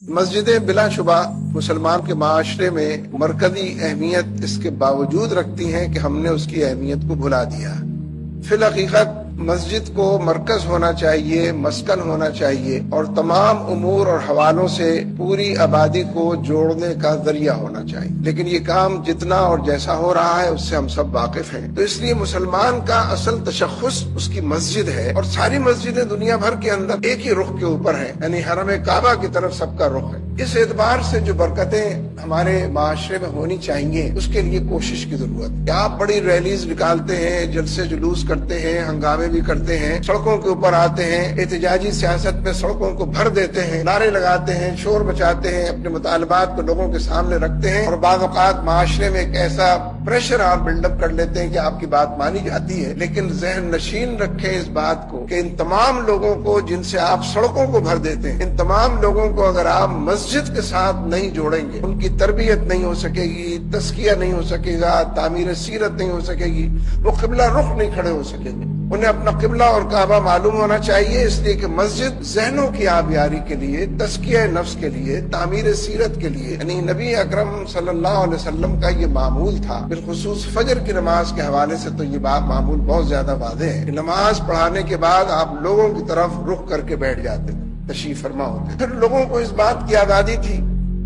مسجدیں بلا شبہ مسلمان کے معاشرے میں مرکزی اہمیت اس کے باوجود رکھتی ہیں کہ ہم نے اس کی اہمیت کو بھلا دیا۔ فی الحقیقت مسجد کو مرکز ہونا چاہیے، مسکن ہونا چاہیے، اور تمام امور اور حوالوں سے پوری آبادی کو جوڑنے کا ذریعہ ہونا چاہیے، لیکن یہ کام جتنا اور جیسا ہو رہا ہے اس سے ہم سب واقف ہیں۔ تو اس لیے مسلمان کا اصل تشخص اس کی مسجد ہے، اور ساری مسجدیں دنیا بھر کے اندر ایک ہی رخ کے اوپر ہیں، یعنی حرم کعبہ کی طرف سب کا رخ ہے۔ اس اعتبار سے جو برکتیں ہمارے معاشرے میں ہونی چاہیے اس کے لیے کوشش کی ضرورت ہے۔ آپ بڑی ریلیز نکالتے ہیں، جلسے جلوس کرتے ہیں، ہنگامے بھی کرتے ہیں، سڑکوں کے اوپر آتے ہیں، احتجاجی سیاست میں سڑکوں کو بھر دیتے ہیں، نعرے لگاتے ہیں، شور مچاتے ہیں، اپنے مطالبات کو لوگوں کے سامنے رکھتے ہیں، اور بعض اوقات معاشرے میں ایک ایسا پریشر آپ بلڈ اپ کر لیتے ہیں کہ آپ کی بات مانی جاتی ہے۔ لیکن ذہن نشین رکھیں اس بات کو کہ ان تمام لوگوں کو جن سے آپ سڑکوں کو بھر دیتے ہیں، ان تمام لوگوں کو اگر آپ مسجد کے ساتھ نہیں جوڑیں گے، ان کی تربیت نہیں ہو سکے گی، تزکیہ نہیں ہو سکے گا، تعمیر سیرت نہیں ہو سکے گی، وہ قبلہ رخ نہیں کھڑے ہو سکیں گے۔ انہیں اپنا قبلہ اور کعبہ معلوم ہونا چاہیے، اس لیے کہ مسجد ذہنوں کی آبیاری کے لیے، تزکیہ نفس کے لیے، تعمیر سیرت کے لیے، یعنی نبی اکرم صلی اللہ علیہ وسلم کا یہ معمول تھا۔ بالخصوص فجر کی نماز کے حوالے سے تو یہ بات معمول بہت زیادہ واضح ہے کہ نماز پڑھانے کے بعد آپ لوگوں کی طرف رخ کر کے بیٹھ جاتے تھے، تشریف فرما ہوتے۔ پھر لوگوں کو اس بات کی آزادی تھی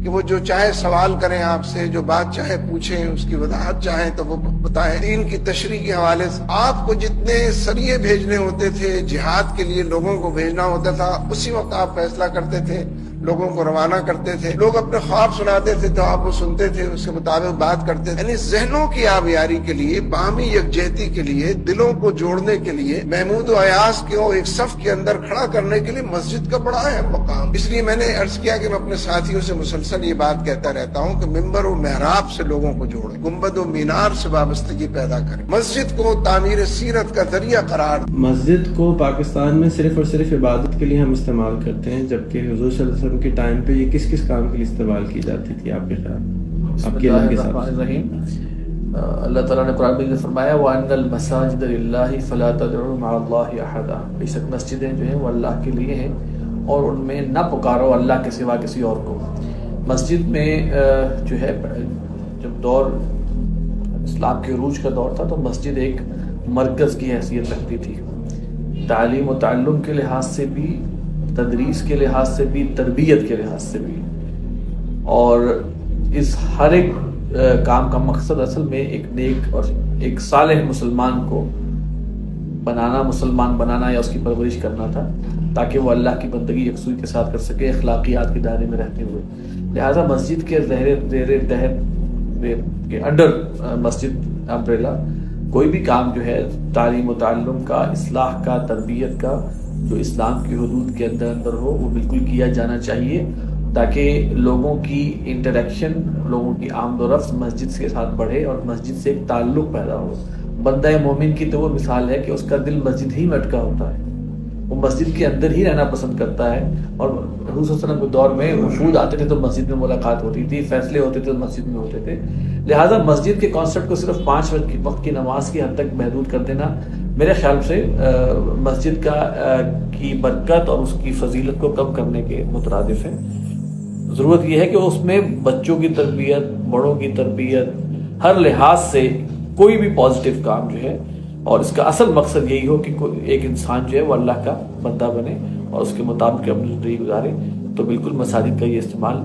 کہ وہ جو چاہے سوال کریں آپ سے، جو بات چاہے پوچھیں، اس کی وضاحت چاہیں تو وہ بتائیں۔ دین کی تشریح کے حوالے سے آپ کو جتنے سریے بھیجنے ہوتے تھے، جہاد کے لیے لوگوں کو بھیجنا ہوتا تھا، اسی وقت آپ فیصلہ کرتے تھے، لوگوں کو روانہ کرتے تھے۔ لوگ اپنے خواب سناتے تھے تو آپ وہ سنتے تھے، اس کے مطابق بات کرتے تھے۔ یعنی ذہنوں کی آبیاری کے لیے، باہمی یکجہتی کے لیے، دلوں کو جوڑنے کے لیے، محمود و ایاز کو ایک صف کے اندر کھڑا کرنے کے لیے مسجد کا بڑا اہم مقام۔ اس لیے میں نے عرض کیا کہ میں اپنے ساتھیوں سے مسلسل یہ بات کہتا رہتا ہوں کہ ممبر و محراب سے لوگوں کو جوڑیں، گنبد و مینار سے وابستگی پیدا کریں، مسجد کو تعمیر سیرت کا ذریعہ قرار دیں۔ مسجد کو پاکستان میں صرف اور صرف عبادت کے لیے ہم استعمال کرتے ہیں، جبکہ حضور صلی اللہ علیہ وسلم کے ٹائم پہ یہ کس کس کام کے لیے استعمال کی جاتی تھی آپ کے خیال؟ آپ کے علم کے ساتھ اللہ تعالیٰ نے قرآن میں فرمایا وَأَنَّ الْمَسَاجِدَ لِلَّهِ فَلَا تَدْعُوا مَعَ اللَّهِ أَحَدًا، بے شک مسجدیں جو ہیں وہ اللہ کے لیے ہیں اور ان میں نہ پکارو اللہ کے سوا کسی اور کو۔ مسجد میں جو ہے جب دور اسلام کے عروج کا دور تھا تو مسجد ایک مرکز کی حیثیت رکھتی تھی، تعلیم و تعلم کے لحاظ سے بھی، تدریس کے لحاظ سے بھی، تربیت کے لحاظ سے بھی، اور اس ہر ایک کام کا مقصد اصل میں ایک نیک اور ایک صالح مسلمان کو بنانا، مسلمان بنانا یا اس کی پرورش کرنا تھا، تاکہ وہ اللہ کی بندگی یکسوئی کے ساتھ کر سکے اخلاقیات کے دائرے میں رہتے ہوئے۔ لہٰذا مسجد کے زیر تحت کے انڈر مسجد امبریلا کوئی بھی کام جو ہے تعلیم و تعلم کا، اصلاح کا، تربیت کا، جو اسلام کی حدود کے اندر ہو، وہ بالکل کیا جانا چاہیے، تاکہ لوگوں کی انٹریکشن، لوگوں کی آمد و رفت مسجد کے ساتھ بڑھے اور مسجد سے ایک تعلق پیدا ہو۔ بندہ مومن کی تو وہ مثال ہے کہ اس کا دل مسجد ہی میں اٹکا ہوتا ہے، وہ مسجد کے اندر ہی رہنا پسند کرتا ہے، اور حضور صلی اللہ علیہ وسلم کے دور میں وفود آتے تھے تو مسجد میں ملاقات ہوتی تھی، فیصلے ہوتے تھے تو مسجد میں ہوتے تھے۔ لہٰذا مسجد کے کانسیپٹ کو صرف 5 وقت کی نماز کی حد تک محدود کر دینا میرے خیال سے مسجد کی برکت اور اس کی فضیلت کو کم کرنے کے مترادف ہے۔ ضرورت یہ ہے کہ اس میں بچوں کی تربیت، بڑوں کی تربیت، ہر لحاظ سے کوئی بھی پازیٹیو کام جو ہے، اور اس کا اصل مقصد یہی ہو کہ ایک انسان جو ہے وہ اللہ کا بندہ بنے اور اس کے مطابق اپنی زندگی گزارے، تو بالکل مساجد کا یہ استعمال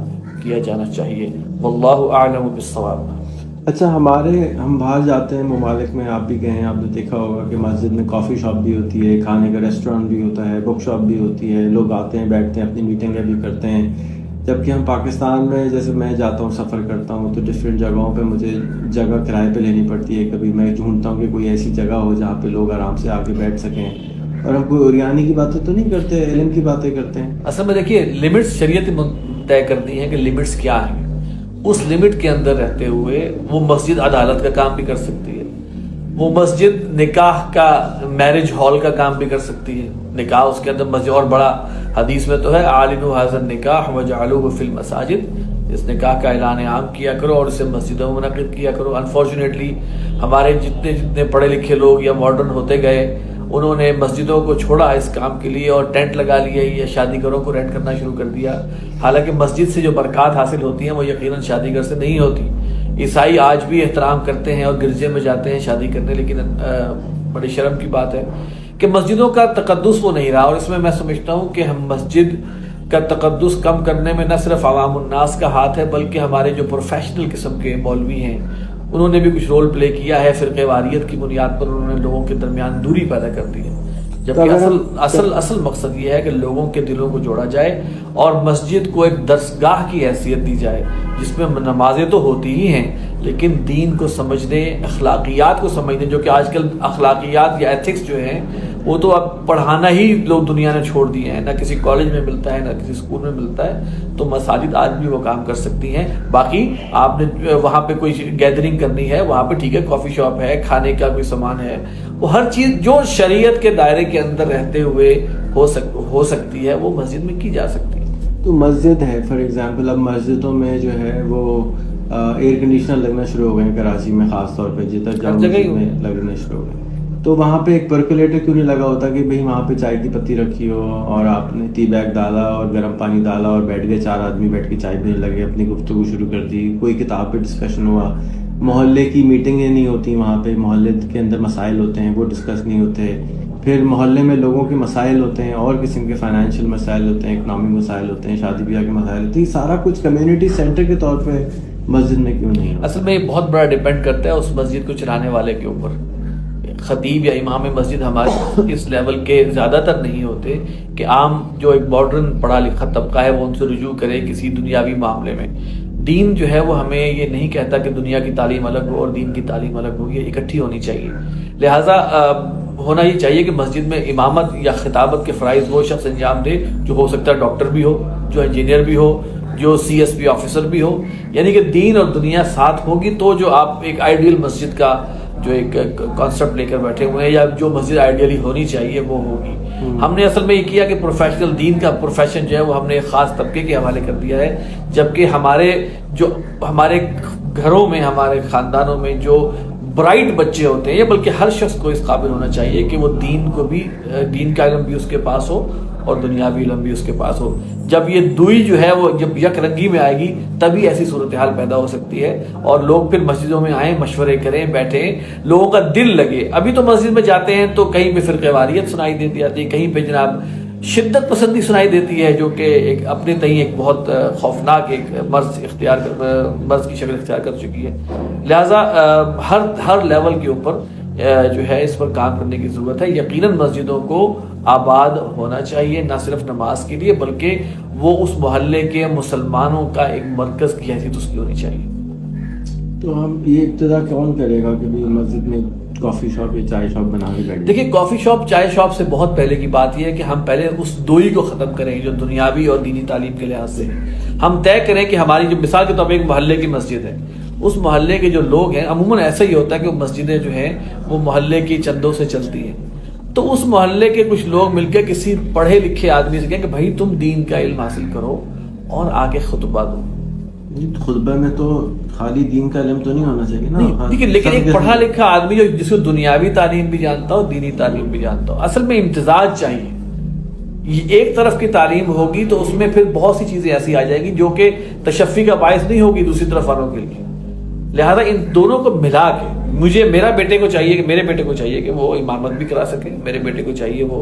کیا جانا چاہیے۔ واللہ اعلم بالصواب۔ اچھا، ہم باہر جاتے ہیں ممالک میں، آپ بھی گئے ہیں، آپ نے دیکھا ہوگا کہ مسجد میں کافی شاپ بھی ہوتی ہے، کھانے کا ریسٹورینٹ بھی ہوتا ہے، بک شاپ بھی ہوتی ہے، لوگ آتے ہیں، بیٹھتے ہیں، اپنی میٹنگیں بھی کرتے ہیں۔ جبکہ ہم پاکستان میں جیسے میں جاتا ہوں، سفر کرتا ہوں، تو ڈفرینٹ جگہوں پہ مجھے جگہ کرائے پہ لینی پڑتی ہے۔ کبھی میں ڈھونڈتا ہوں کہ کوئی ایسی جگہ ہو جہاں پہ لوگ آرام سے آ کے بیٹھ سکیں، اور ہم کوئی اوریانی کی باتیں تو نہیں کرتے، علم کی باتیں کرتے ہیں۔ اصل میں دیکھیے، لمٹس شریعت طے کرتی ہیں کہ لمٹس کیا ہیں، اس لمٹ کے اندر رہتے ہوئے وہ مسجد عدالت کا کام بھی کر سکتی ہے، وہ مسجد نکاح کا، میرج ہال کا کام بھی کر سکتی ہے، نکاح اس کے اندر مسجد، اور بڑا حدیث میں تو ہے اعلنوا ھذا النکاح وجعلوہ فی المساجد، اس نکاح کا اعلان عام کیا کرو اور اسے مسجدوں میں منعقد کیا کرو۔ انفارچونیٹلی ہمارے جتنے پڑھے لکھے لوگ یا ماڈرن ہوتے گئے، انہوں نے مسجدوں کو چھوڑا اس کام کے لیے اور ٹینٹ لگا لیے یا شادی گھروں کو رینٹ کرنا شروع کر دیا. حالانکہ مسجد سے جو برکات حاصل ہوتی ہیں وہ یقیناً شادی گھر سے نہیں ہوتی. عیسائی آج بھی احترام کرتے ہیں اور گرجے میں جاتے ہیں شادی کرنے, لیکن بڑی شرم کی بات ہے کہ مسجدوں کا تقدس وہ نہیں رہا. اور اس میں سمجھتا ہوں کہ ہم مسجد کا تقدس کم کرنے میں نہ صرف عوام الناس کا ہاتھ ہے, بلکہ ہمارے جو پروفیشنل قسم کے مولوی ہیں انہوں نے بھی کچھ رول پلے کیا ہے. فرقہ واریت کی بنیاد پر انہوں نے لوگوں کے درمیان دوری پیدا کر دی ہے, جبکہ اصل مقصد یہ ہے کہ لوگوں کے دلوں کو جوڑا جائے اور مسجد کو ایک درسگاہ کی حیثیت دی جائے جس میں نمازیں تو ہوتی ہی ہیں لیکن دین کو سمجھنے, اخلاقیات کو سمجھنے, جو کہ آج کل اخلاقیات یا ایتھکس جو ہیں وہ تو اب پڑھانا ہی لوگ دنیا نے چھوڑ دیے ہیں, نہ کسی کالج میں ملتا ہے نہ کسی اسکول میں ملتا ہے. تو مساجد آج بھی وہ کام کر سکتی ہیں. باقی آپ نے وہاں پہ کوئی گیدرنگ کرنی ہے وہاں پہ ٹھیک ہے, کافی شاپ ہے, کھانے کا کوئی سامان ہے, وہ ہر چیز جو شریعت کے دائرے کے اندر رہتے ہوئے ہو سکتی ہے وہ مسجد میں کی جا سکتی ہے. تو مسجد ہے فار ایگزامپل, اب مسجدوں میں جو ہے وہ ایئر کنڈیشنر لگنا شروع ہو گئے ہیں کراچی میں خاص طور پہ, جدھر جگہ میں لگنا شروع ہو گئے. تو وہاں پہ ایک پرکولیٹر کیوں نہیں لگا ہوتا کہ بھئی وہاں پہ چائے کی پتی رکھی ہو اور آپ نے ٹی بیگ ڈالا اور گرم پانی ڈالا اور بیٹھ گئے, 4 آدمی بیٹھ کے چائے پینے لگے, اپنی گفتگو شروع کر دی, کوئی کتاب پہ ڈسکشن ہوا. محلے کی میٹنگیں نہیں ہوتی وہاں پہ, محلے کے اندر مسائل ہوتے ہیں وہ ڈسکس نہیں ہوتے. پھر محلے میں لوگوں کے مسائل ہوتے ہیں اور قسم کے فائنینشیل مسائل ہوتے ہیں, اکنامک مسائل ہوتے ہیں, شادی بیاہ کے مسائل ہوتے ہیں. سارا کچھ کمیونٹی سینٹر کے طور پہ مسجد میں کیوں نہیں ہوتا؟ اصل میں یہ بہت بڑا ڈیپینڈ کرتا ہے اس مسجد کو چلانے والے کے اوپر. خطیب یا امام مسجد ہمارے اس لیول کے زیادہ تر نہیں ہوتے کہ عام جو ایک ماڈرن پڑھا لکھا طبقہ ہے وہ ان سے رجوع کرے کسی دنیاوی معاملے میں. دین جو ہے وہ ہمیں یہ نہیں کہتا کہ دنیا کی تعلیم الگ ہو اور دین کی تعلیم الگ ہو, یہ اکٹھی ہونی چاہیے. لہٰذا ہونا یہ چاہیے کہ مسجد میں امامت یا خطابت کے فرائض وہ شخص انجام دے جو ہو سکتا ہے ڈاکٹر بھی ہو, جو انجینئر بھی ہو, جو CSP آفیسر بھی ہو. یعنی کہ دین اور دنیا ساتھ ہوگی تو جو آپ ایک آئیڈیل مسجد کا جو ایک کانسیپٹ لے کر بیٹھے ہوئے ہیں یا جو مسجد آئیڈیلی ہونی چاہیے وہ ہوگی. ہم نے اصل میں یہ کیا کہ پروفیشنل دین کا پروفیشن جو ہے وہ ہم نے ایک خاص طبقے کے حوالے کر دیا ہے, جبکہ ہمارے گھروں میں, ہمارے خاندانوں میں جو برائٹ بچے ہوتے ہیں, یا بلکہ ہر شخص کو اس قابل ہونا چاہیے کہ وہ دین کا علم بھی اس کے پاس ہو اور دنیاوی علم بھی اس کے پاس ہو. جب یہ دوئی جو ہے وہ جب یک رنگی میں آئے گی تبھی ایسی صورتحال پیدا ہو سکتی ہے اور لوگ پھر مسجدوں میں آئیں, مشورے کریں, بیٹھیں, لوگوں کا دل لگے. ابھی تو مسجد میں جاتے ہیں تو کہیں پہ فرقہ واریت سنائی دیتی آتی ہے, کہیں پہ جناب شدت پسندی سنائی دیتی ہے جو کہ ایک اپنے تئیں ایک بہت خوفناک ایک مرض کی شکل اختیار کر چکی ہے. لہٰذا ہر لیول کے اوپر جو ہے اس پر کام کرنے کی ضرورت ہے. یقیناً مسجدوں کو آباد ہونا چاہیے, نہ صرف نماز کے لیے بلکہ وہ اس محلے کے مسلمانوں کا ایک مرکز کی حیثیت اس کی ہونی چاہیے. تو ہم یہ ابتدا کون کرے گا کہ مسجد میں کافی شاپ یا چائے شاپ بنا کے بیٹھے؟ دیکھیں, کافی شاپ چائے شاپ سے بہت پہلے کی بات یہ ہے کہ ہم پہلے اس دوئی کو ختم کریں جو دنیاوی اور دینی تعلیم کے لحاظ سے. ہم طے کریں کہ ہماری جو مثال کے طور پہ ایک محلے کی مسجد ہے, اس محلے کے جو لوگ ہیں, عموماً ایسا ہی ہوتا ہے کہ وہ مسجدیں جو ہیں وہ محلے کی چندوں سے چلتی ہیں, تو اس محلے کے کچھ لوگ مل کے کسی پڑھے لکھے آدمی سے کہیں کہ بھائی تم دین کا علم حاصل کرو اور آگے خطبہ دو. خطبہ میں تو خالی دین کا علم تو نہیں ہونا چاہیے نا, لیکن ایک پڑھا لکھا آدمی جو جس کو دنیاوی تعلیم بھی جانتا ہو دینی تعلیم بھی جانتا ہو. اصل میں امتزاج چاہیے. ایک طرف کی تعلیم ہوگی تو اس میں پھر بہت سی چیزیں ایسی آ جائیں گی جو کہ تشفی کا باعث نہیں ہوگی دوسری طرف والوں کے لیے. لہذا ان دونوں کو ملا کے میرے بیٹے کو چاہیے کہ وہ امامت بھی کرا سکے, میرے بیٹے کو چاہیے وہ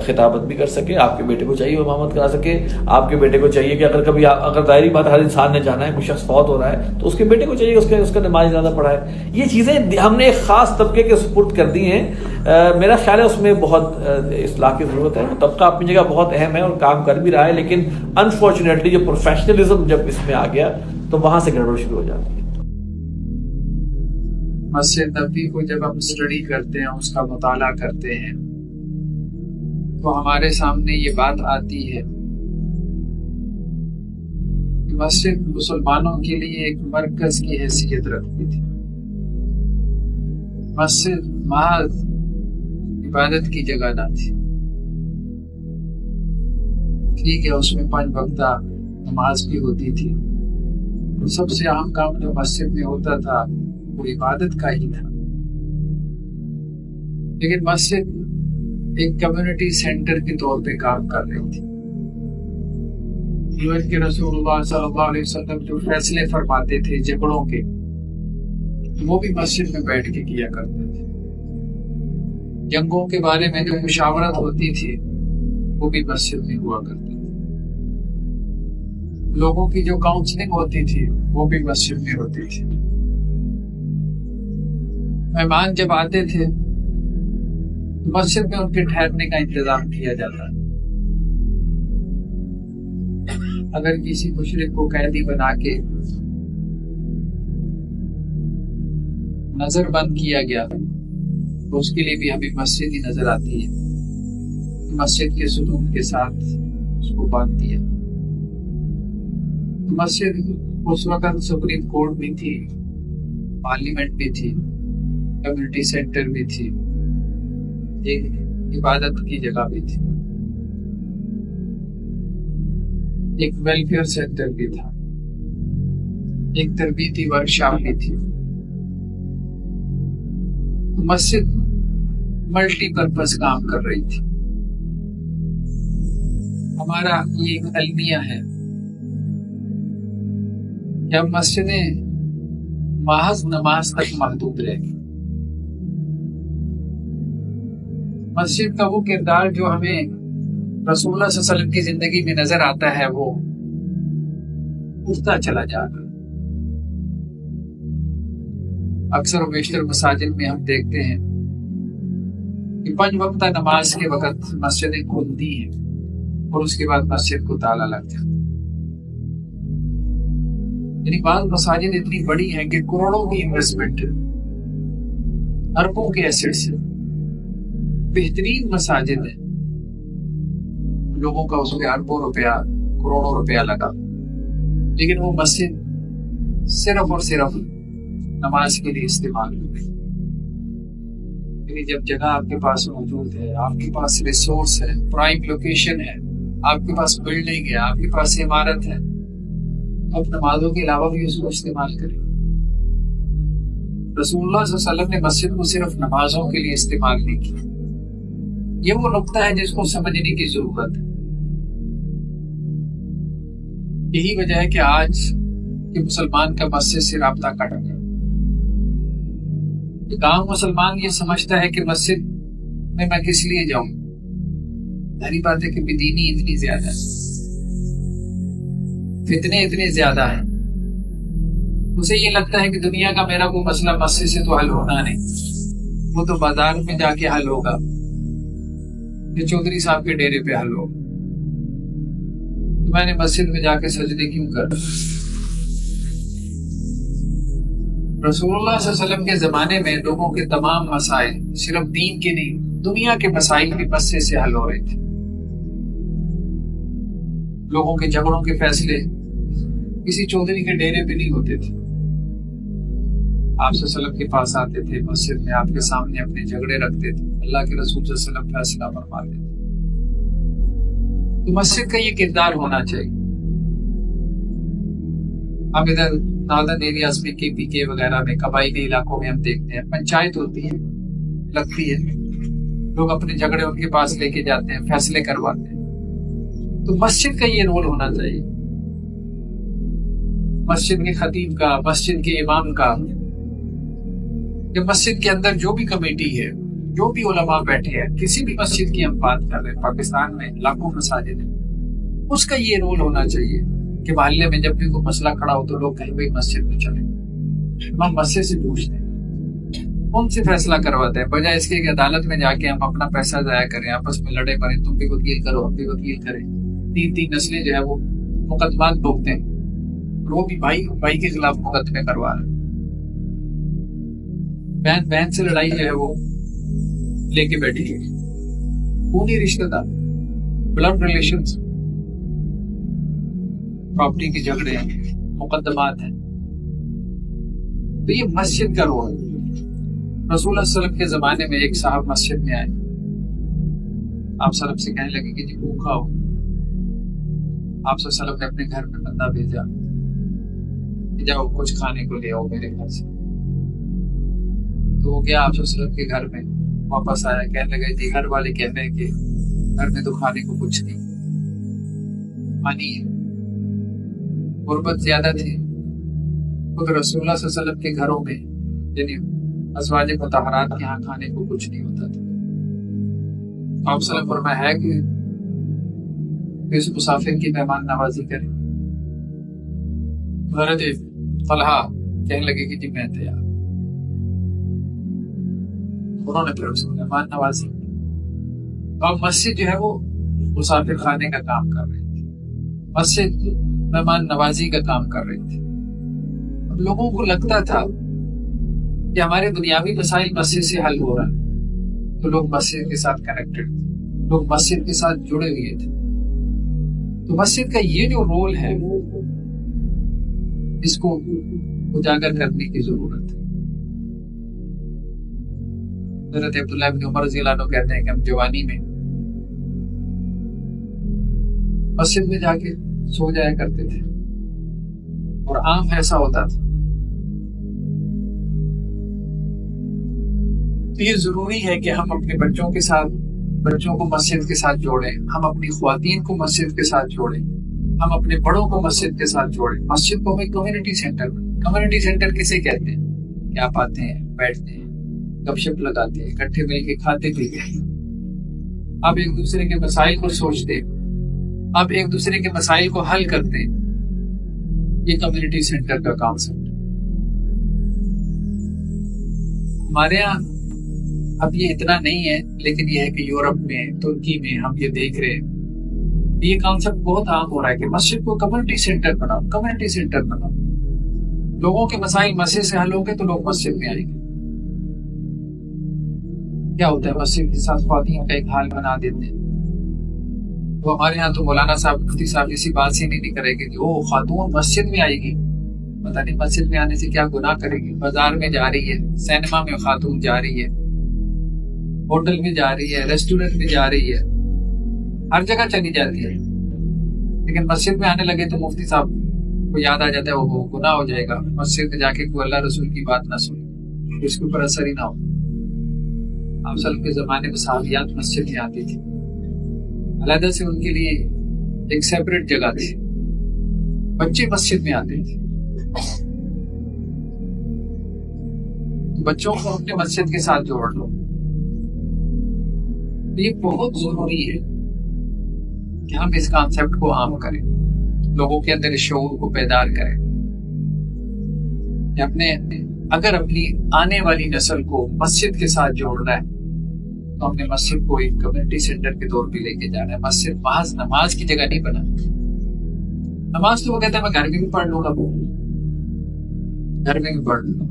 خطابت بھی کر سکے, آپ کے بیٹے کو چاہیے وہ امامت کرا سکے, آپ کے بیٹے کو چاہیے کہ اگر ظاہری بات ہر انسان نے جانا ہے, کوئی شخص فوت ہو رہا ہے تو اس کے بیٹے کو چاہیے اس کا نماز زیادہ پڑھائے. یہ چیزیں ہم نے ایک خاص طبقے کے سپرد کر دی ہیں. میرا خیال ہے اس میں بہت اصلاح کی ضرورت ہے. وہ طبقہ اپنی جگہ بہت اہم ہے اور کام کر بھی رہا ہے, لیکن انفارچونیٹلی جو پروفیشنلزم جب اس میں آ گیا تو وہاں سے گڑبڑ شروع ہو جاتی ہے. مسجد نبوی کو جب ہم اسٹڈی کرتے ہیں, اس کا مطالعہ کرتے ہیں, تو ہمارے سامنے یہ بات آتی ہے کہ مسجد مسلمانوں کے لیے ایک مرکز کی حیثیت رکھتی تھی. مسجد محض عبادت کی جگہ نہ تھی. ٹھیک ہے, اس میں 5 وقتہ نماز بھی ہوتی تھی, سب سے اہم کام جو مسجد میں ہوتا تھا وہ عبادت کا ہی تھا. لیکن مسجد ایک کمیونٹی سینٹر کے طور پہ کام کر رہی تھی. ایون کہ رسول اللہ صلی اللہ علیہ وسلم جو فیصلے فرماتے تھے جھگڑوں کے، وہ بھی مسجد میں بیٹھ کے کیا کرتے تھے. جنگوں کے بارے میں جو مشاورت ہوتی تھی وہ بھی مسجد میں ہوا کرتی تھی. لوگوں کی جو کاؤنسلنگ ہوتی تھی وہ بھی مسجد میں ہوتی تھی. مہمان جب آتے تھے مسجد میں ان کے ٹھہرنے کا انتظام کیا جاتا. اگر کسی مشرک کو قیدی بنا کے نظر بند کیا گیا تو اس کے لیے بھی ہمیں مسجد ہی نظر آتی ہے. مسجد کے ستون کے ساتھ اس کو باندھ دیا. مسجد اس وقت سپریم کورٹ بھی تھی، پارلیمنٹ بھی تھی، کمیونٹی سینٹر بھی تھی، ایک عبادت کی جگہ بھی تھی، ایک ویلفیئر سینٹر بھی تھا، ایک تربیتی ورکشاپ بھی تھی. مسجد ملٹی پرپز کام کر رہی تھی. ہمارا یہ ایک المیہ ہے کہ اب مسجدیں محض نماز تک محدود رہ گئی. مسجد کا وہ کردار جو ہمیں رسول اللہ صلی اللہ علیہ وسلم کی زندگی میں نظر آتا ہے وہ اٹھتا چلا جا رہا. اکثر و بیشتر مساجد میں ہم دیکھتے ہیں کہ 5 وقتہ نماز کے وقت مسجدیں کھلتی ہیں اور اس کے بعد مسجد کو تالا لگ جاتا. یعنی بعض مساجد اتنی بڑی ہیں کہ کروڑوں کی انویسٹمنٹ، اربوں کے ایسٹس ہیں، بہترین مساجد ہیں، لوگوں کا اس پہ اربوں روپیہ، کروڑوں روپیہ لگا، لیکن وہ مسجد صرف اور صرف نماز کے لیے استعمال ہوئی. یعنی جب جگہ آپ کے پاس موجود ہے، آپ کے پاس ریسورس ہے، پرائم لوکیشن ہے، آپ کے پاس بلڈنگ ہے، آپ کے پاس عمارت ہے، اب نمازوں کے علاوہ بھی اس کو استعمال کریں. رسول اللہ صلی اللہ علیہ وسلم نے مسجد کو صرف نمازوں کے لیے استعمال نہیں کیا. یہ وہ نقطہ ہے جس کو سمجھنے کی ضرورت ہے. یہی وجہ ہے کہ آج کہ مسلمان کا مسجد سے رابطہ کٹ گیا. ایک عام مسلمان یہ سمجھتا ہے کہ مسجد میں کس لیے جاؤں. ظاہری بات ہے کہ بدینی اتنی زیادہ ہے، فتنے اتنے زیادہ ہیں، اسے یہ لگتا ہے کہ دنیا کا میرا کوئی مسئلہ مسجد سے تو حل ہونا نہیں، وہ تو بازار میں جا کے حل ہوگا، یہ چودھری صاحب کے ڈیرے پہ حل ہوگا. تو میں نے مسجد میں جا کے سجدے کیوں کر؟ رسول اللہ صلی اللہ علیہ وسلم کے زمانے میں لوگوں کے تمام مسائل، صرف دین کے نہیں دنیا کے مسائل بھی مسجد سے حل ہو رہے تھے. لوگوں کے جھگڑوں کے فیصلے کسی چودھری کے ڈیرے پہ نہیں ہوتے تھے. آپ صلی اللہ علیہ وسلم کے پاس آتے تھے، مسجد میں آپ کے سامنے اپنے جھگڑے رکھتے تھے، اللہ کے رسول صلی اللہ علیہ وسلم فیصلہ فرماتے تھے. تو مسجد کا یہ کردار ہونا چاہیے. ہم ادھر نادن ایریاز میں KPK وغیرہ میں قبائلی علاقوں میں ہم دیکھتے ہیں پنچایت ہوتی ہے، لگتی ہے، لوگ اپنے جھگڑے ان کے پاس لے کے جاتے ہیں، فیصلے کرواتے ہیں. تو مسجد کا یہ رول ہونا چاہیے، مسجد کے خطیب کا، مسجد کے امام کا، کہ مسجد کے اندر جو بھی کمیٹی ہے، جو بھی علماء بیٹھے ہیں، کسی بھی مسجد کی ہم بات کر رہے ہیں، پاکستان میں لاکھوں مساجد ہیں، اس کا یہ رول ہونا چاہیے کہ محلے میں جب بھی کوئی مسئلہ کھڑا ہو تو لوگ کہیں بھائی مسجد میں چلیں، ہم مسجد سے پوچھتے ہیں، ان سے فیصلہ کرواتے ہیں، بجائے اس کے کہ عدالت میں جا کے ہم اپنا پیسہ ضائع کریں، آپس میں لڑے مریں، تم بھی وکیل کرو، ہم بھی وکیل کریں. 3 نسلیں جو ہے وہ مقدمات بھوگتے ہیں، وہ بھی بھائی کے خلاف مقدمے کروا رہے ہیں. بہن سے لڑائی جو ہے وہ لے کے بیٹھی ہے، خونی رشتہ دار، بلڈ ریلیشنز، پراپرٹی کے جھگڑے ہیں، مقدمات ہیں. تو یہ مسجد کا رول ہے. رسول اللہ صلی اللہ علیہ وسلم کے زمانے میں ایک صاحب مسجد میں آئے، آپ صلی اللہ علیہ وسلم سے کہنے لگے کہ جی بھوکا ہو. آپ صلی اللہ علیہ وسلم نے اپنے گھر میں بندہ بھیجا کہ جاؤ کچھ کھانے کو لے آؤ میرے گھر سے. تو وہ گیا آپ صلی اللہ علیہ وسلم کے گھر میں، واپس آیا, کہنے لگے جی گھر والے کہتے ہیں کہ گھر میں تو کھانے کو کچھ نہیں, پانی غربت زیادہ تھی. خود رسول اللہ صلی اللہ علیہ وسلم کے گھروں میں یعنی ازواج مطہرات کے یہاں کھانے کو کچھ نہیں ہوتا تھا. آپ صلی اللہ علیہ وسلم فرمایا ہے کہ اس مسافر کی مہمان نوازی کریں. حضرت طلحہ کہنے لگے کہ جی میں تیار. انہوں نے پھر اس کی مہمان نوازی. اور مسجد جو ہے وہ مسافر خانے کا کام کر رہی تھی, مسجد مہمان نوازی کا کام کر رہی تھی. اب لوگوں کو لگتا تھا کہ ہمارے دنیاوی مسائل مسجد سے حل ہو رہا ہے, تو لوگ مسجد کے ساتھ کنیکٹڈ تھے, لوگ مسجد کے ساتھ جڑے ہوئے تھے. تو مسجد کا یہ جو رول ہے اس کو اجاگر کرنے کی ضرورت ہے. حضرت عبداللہ بن عمر رضی اللہ عنہ کہتے ہیں کہ ہم جوانی میں مسجد میں جا کے سو جایا کرتے تھے, اور عام ایسا ہوتا تھا. تو یہ ضروری ہے کہ ہم اپنے بچوں کو مسجد کے ساتھ جوڑیں, ہم اپنی خواتین کو مسجد کے ساتھ جوڑیں, ہم اپنے بڑوں کو مسجد کے ساتھ جوڑیں. مسجد کو ہمیں کمیونٹی سینٹر کسے کہتے ہیں کہ آپ آتے ہیں, بیٹھتے ہیں, گپ شپ لگاتے ہیں, اکٹھے مل کے کھاتے پیتے ہیں, آپ ایک دوسرے کے مسائل کو سوچتے, آپ ایک دوسرے کے مسائل کو حل کرتے ہیں. یہ کمیونٹی سینٹر کا کانسیپٹ. ہمارے یہاں اب یہ اتنا نہیں ہے, لیکن یہ ہے کہ یورپ میں, ترکی میں ہم یہ دیکھ رہے ہیں, یہ کانسیپٹ بہت عام ہو رہا ہے کہ مسجد کو کمیونٹی سینٹر بناؤ, کمیونٹی سینٹر بناؤ. لوگوں کے مسائل مسجد سے حل ہوں گے تو لوگ مسجد میں آئیں گے. کیا ہوتا ہے مسجد کے ساتھ خواتین کا ایک حال بنا دیتے ہیں. تو ہمارے یہاں تو مولانا صاحب مفتی صاحب اسی بات سے نہیں کرے گے کہ وہ خاتون مسجد میں آئے گی, پتہ نہیں مسجد میں آنے سے کیا گناہ کرے گی. بازار میں جا رہی ہے, سینما میں خاتون جا رہی ہے, ہوٹل میں جا رہی ہے, ریسٹورنٹ میں جا رہی ہے, ہر جگہ چلی جاتی ہے. لیکن مسجد میں آنے لگے تو مفتی صاحب کو یاد آ جاتا ہے وہ گناہ ہو جائے گا. مسجد میں جا کے کوئی اللہ رسول کی بات نہ سنے, اس کے اوپر اثر ہی نہ ہو. آپ صلی کے زمانے میں صحابیات مسجد میں آتی تھی, علیحدہ سے ان کے لیے ایک سیپریٹ جگہ تھی. بچے مسجد میں آتے تھے. بچوں کو اپنے مسجد کے ساتھ جوڑ لو. یہ بہت ضروری ہے کہ ہم اس کانسیپٹ کو عام کریں, لوگوں کے اندر اس شعور کو بیدار کریں کہ اگر اپنی آنے والی نسل کو مسجد کے ساتھ جوڑنا ہے تو ہم نے مسجد کو ایک کمیونٹی سینٹر کے طور پہ لے کے جانا ہے. مسجد محض نماز کی جگہ نہیں بنا. نماز تو وہ کہتا ہے میں گھر میں بھی پڑھ لوں گا, گھر میں بھی پڑھ لوں گا.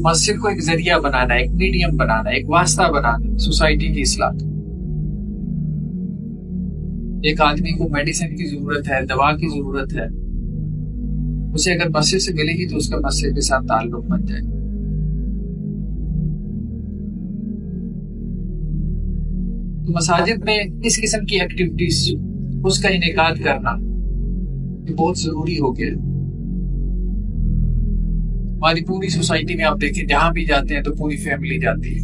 مسجد کو ایک ذریعہ بنانا, ایک میڈیم بنانا, ایک واسطہ بنانا سوسائٹی کی اصلاح. ایک آدمی کو میڈیسن کی ضرورت ہے, دوا کی ضرورت ہے, اسے اگر مسجد سے ملے گی تو اس کا مسجد کے ساتھ تعلق بن جائے گا. تو مساجد میں اس قسم کی ایکٹیویٹیز اس کا انعقاد کرنا یہ بہت ضروری ہو گیا. ہماری پوری سوسائٹی میں آپ دیکھیں جہاں بھی جاتے ہیں تو پوری فیملی جاتی ہے.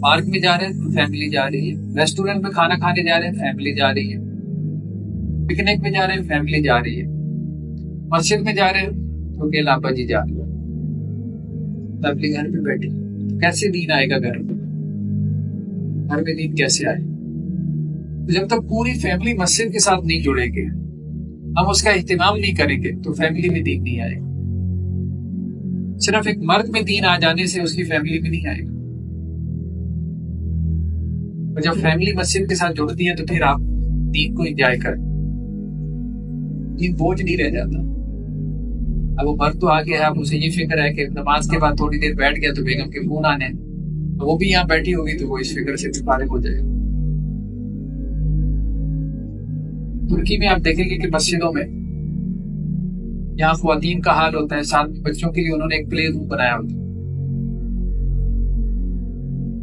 پارک میں جا رہے ہیں تو فیملی جا رہی ہے, ریسٹورینٹ میں کھانا کھانے جا رہے ہیں فیملی جا رہی ہے, پکنک میں جا رہے ہیں فیملی جا رہی ہے, مسجد میں جا رہے ہیں تو اکیلا ابا جی جا رہے ہیں, اپنے گھر پہ بیٹھے. کیسے دین آئے گا گھر میں دین کیسے آئے؟ جب تک پوری فیملی مسجد کے ساتھ نہیں جڑے گے, ہم اس کا اہتمام نہیں کریں گے تو فیملی میں دین نہیں آئے گا. صرف ایک مرد میں دین آ جانے سے اس کی فیملی میں نہیں آئے گا. اور جب فیملی مسجد کے ساتھ جڑتی ہے تو پھر آپ دین کو انجوائے کریں, دین بوجھ نہیں رہ جاتا. اب وہ مرد تو آ گیا ہے, اب اسے یہ فکر ہے کہ نماز کے بعد تھوڑی دیر بیٹھ گیا تو بیگم کے فون آنے, وہ بھی یہاں بیٹھی ہوگی تو وہ اس فکر سے بھی فارغ ہو جائے گا. ترکی میں آپ دیکھیں گے کہ مسجدوں میں یہاں خواتین کا حال ہوتا ہے, ساتھ بچوں کے لیے انہوں نے ایک پلے روم بنایا ہوتا ہے.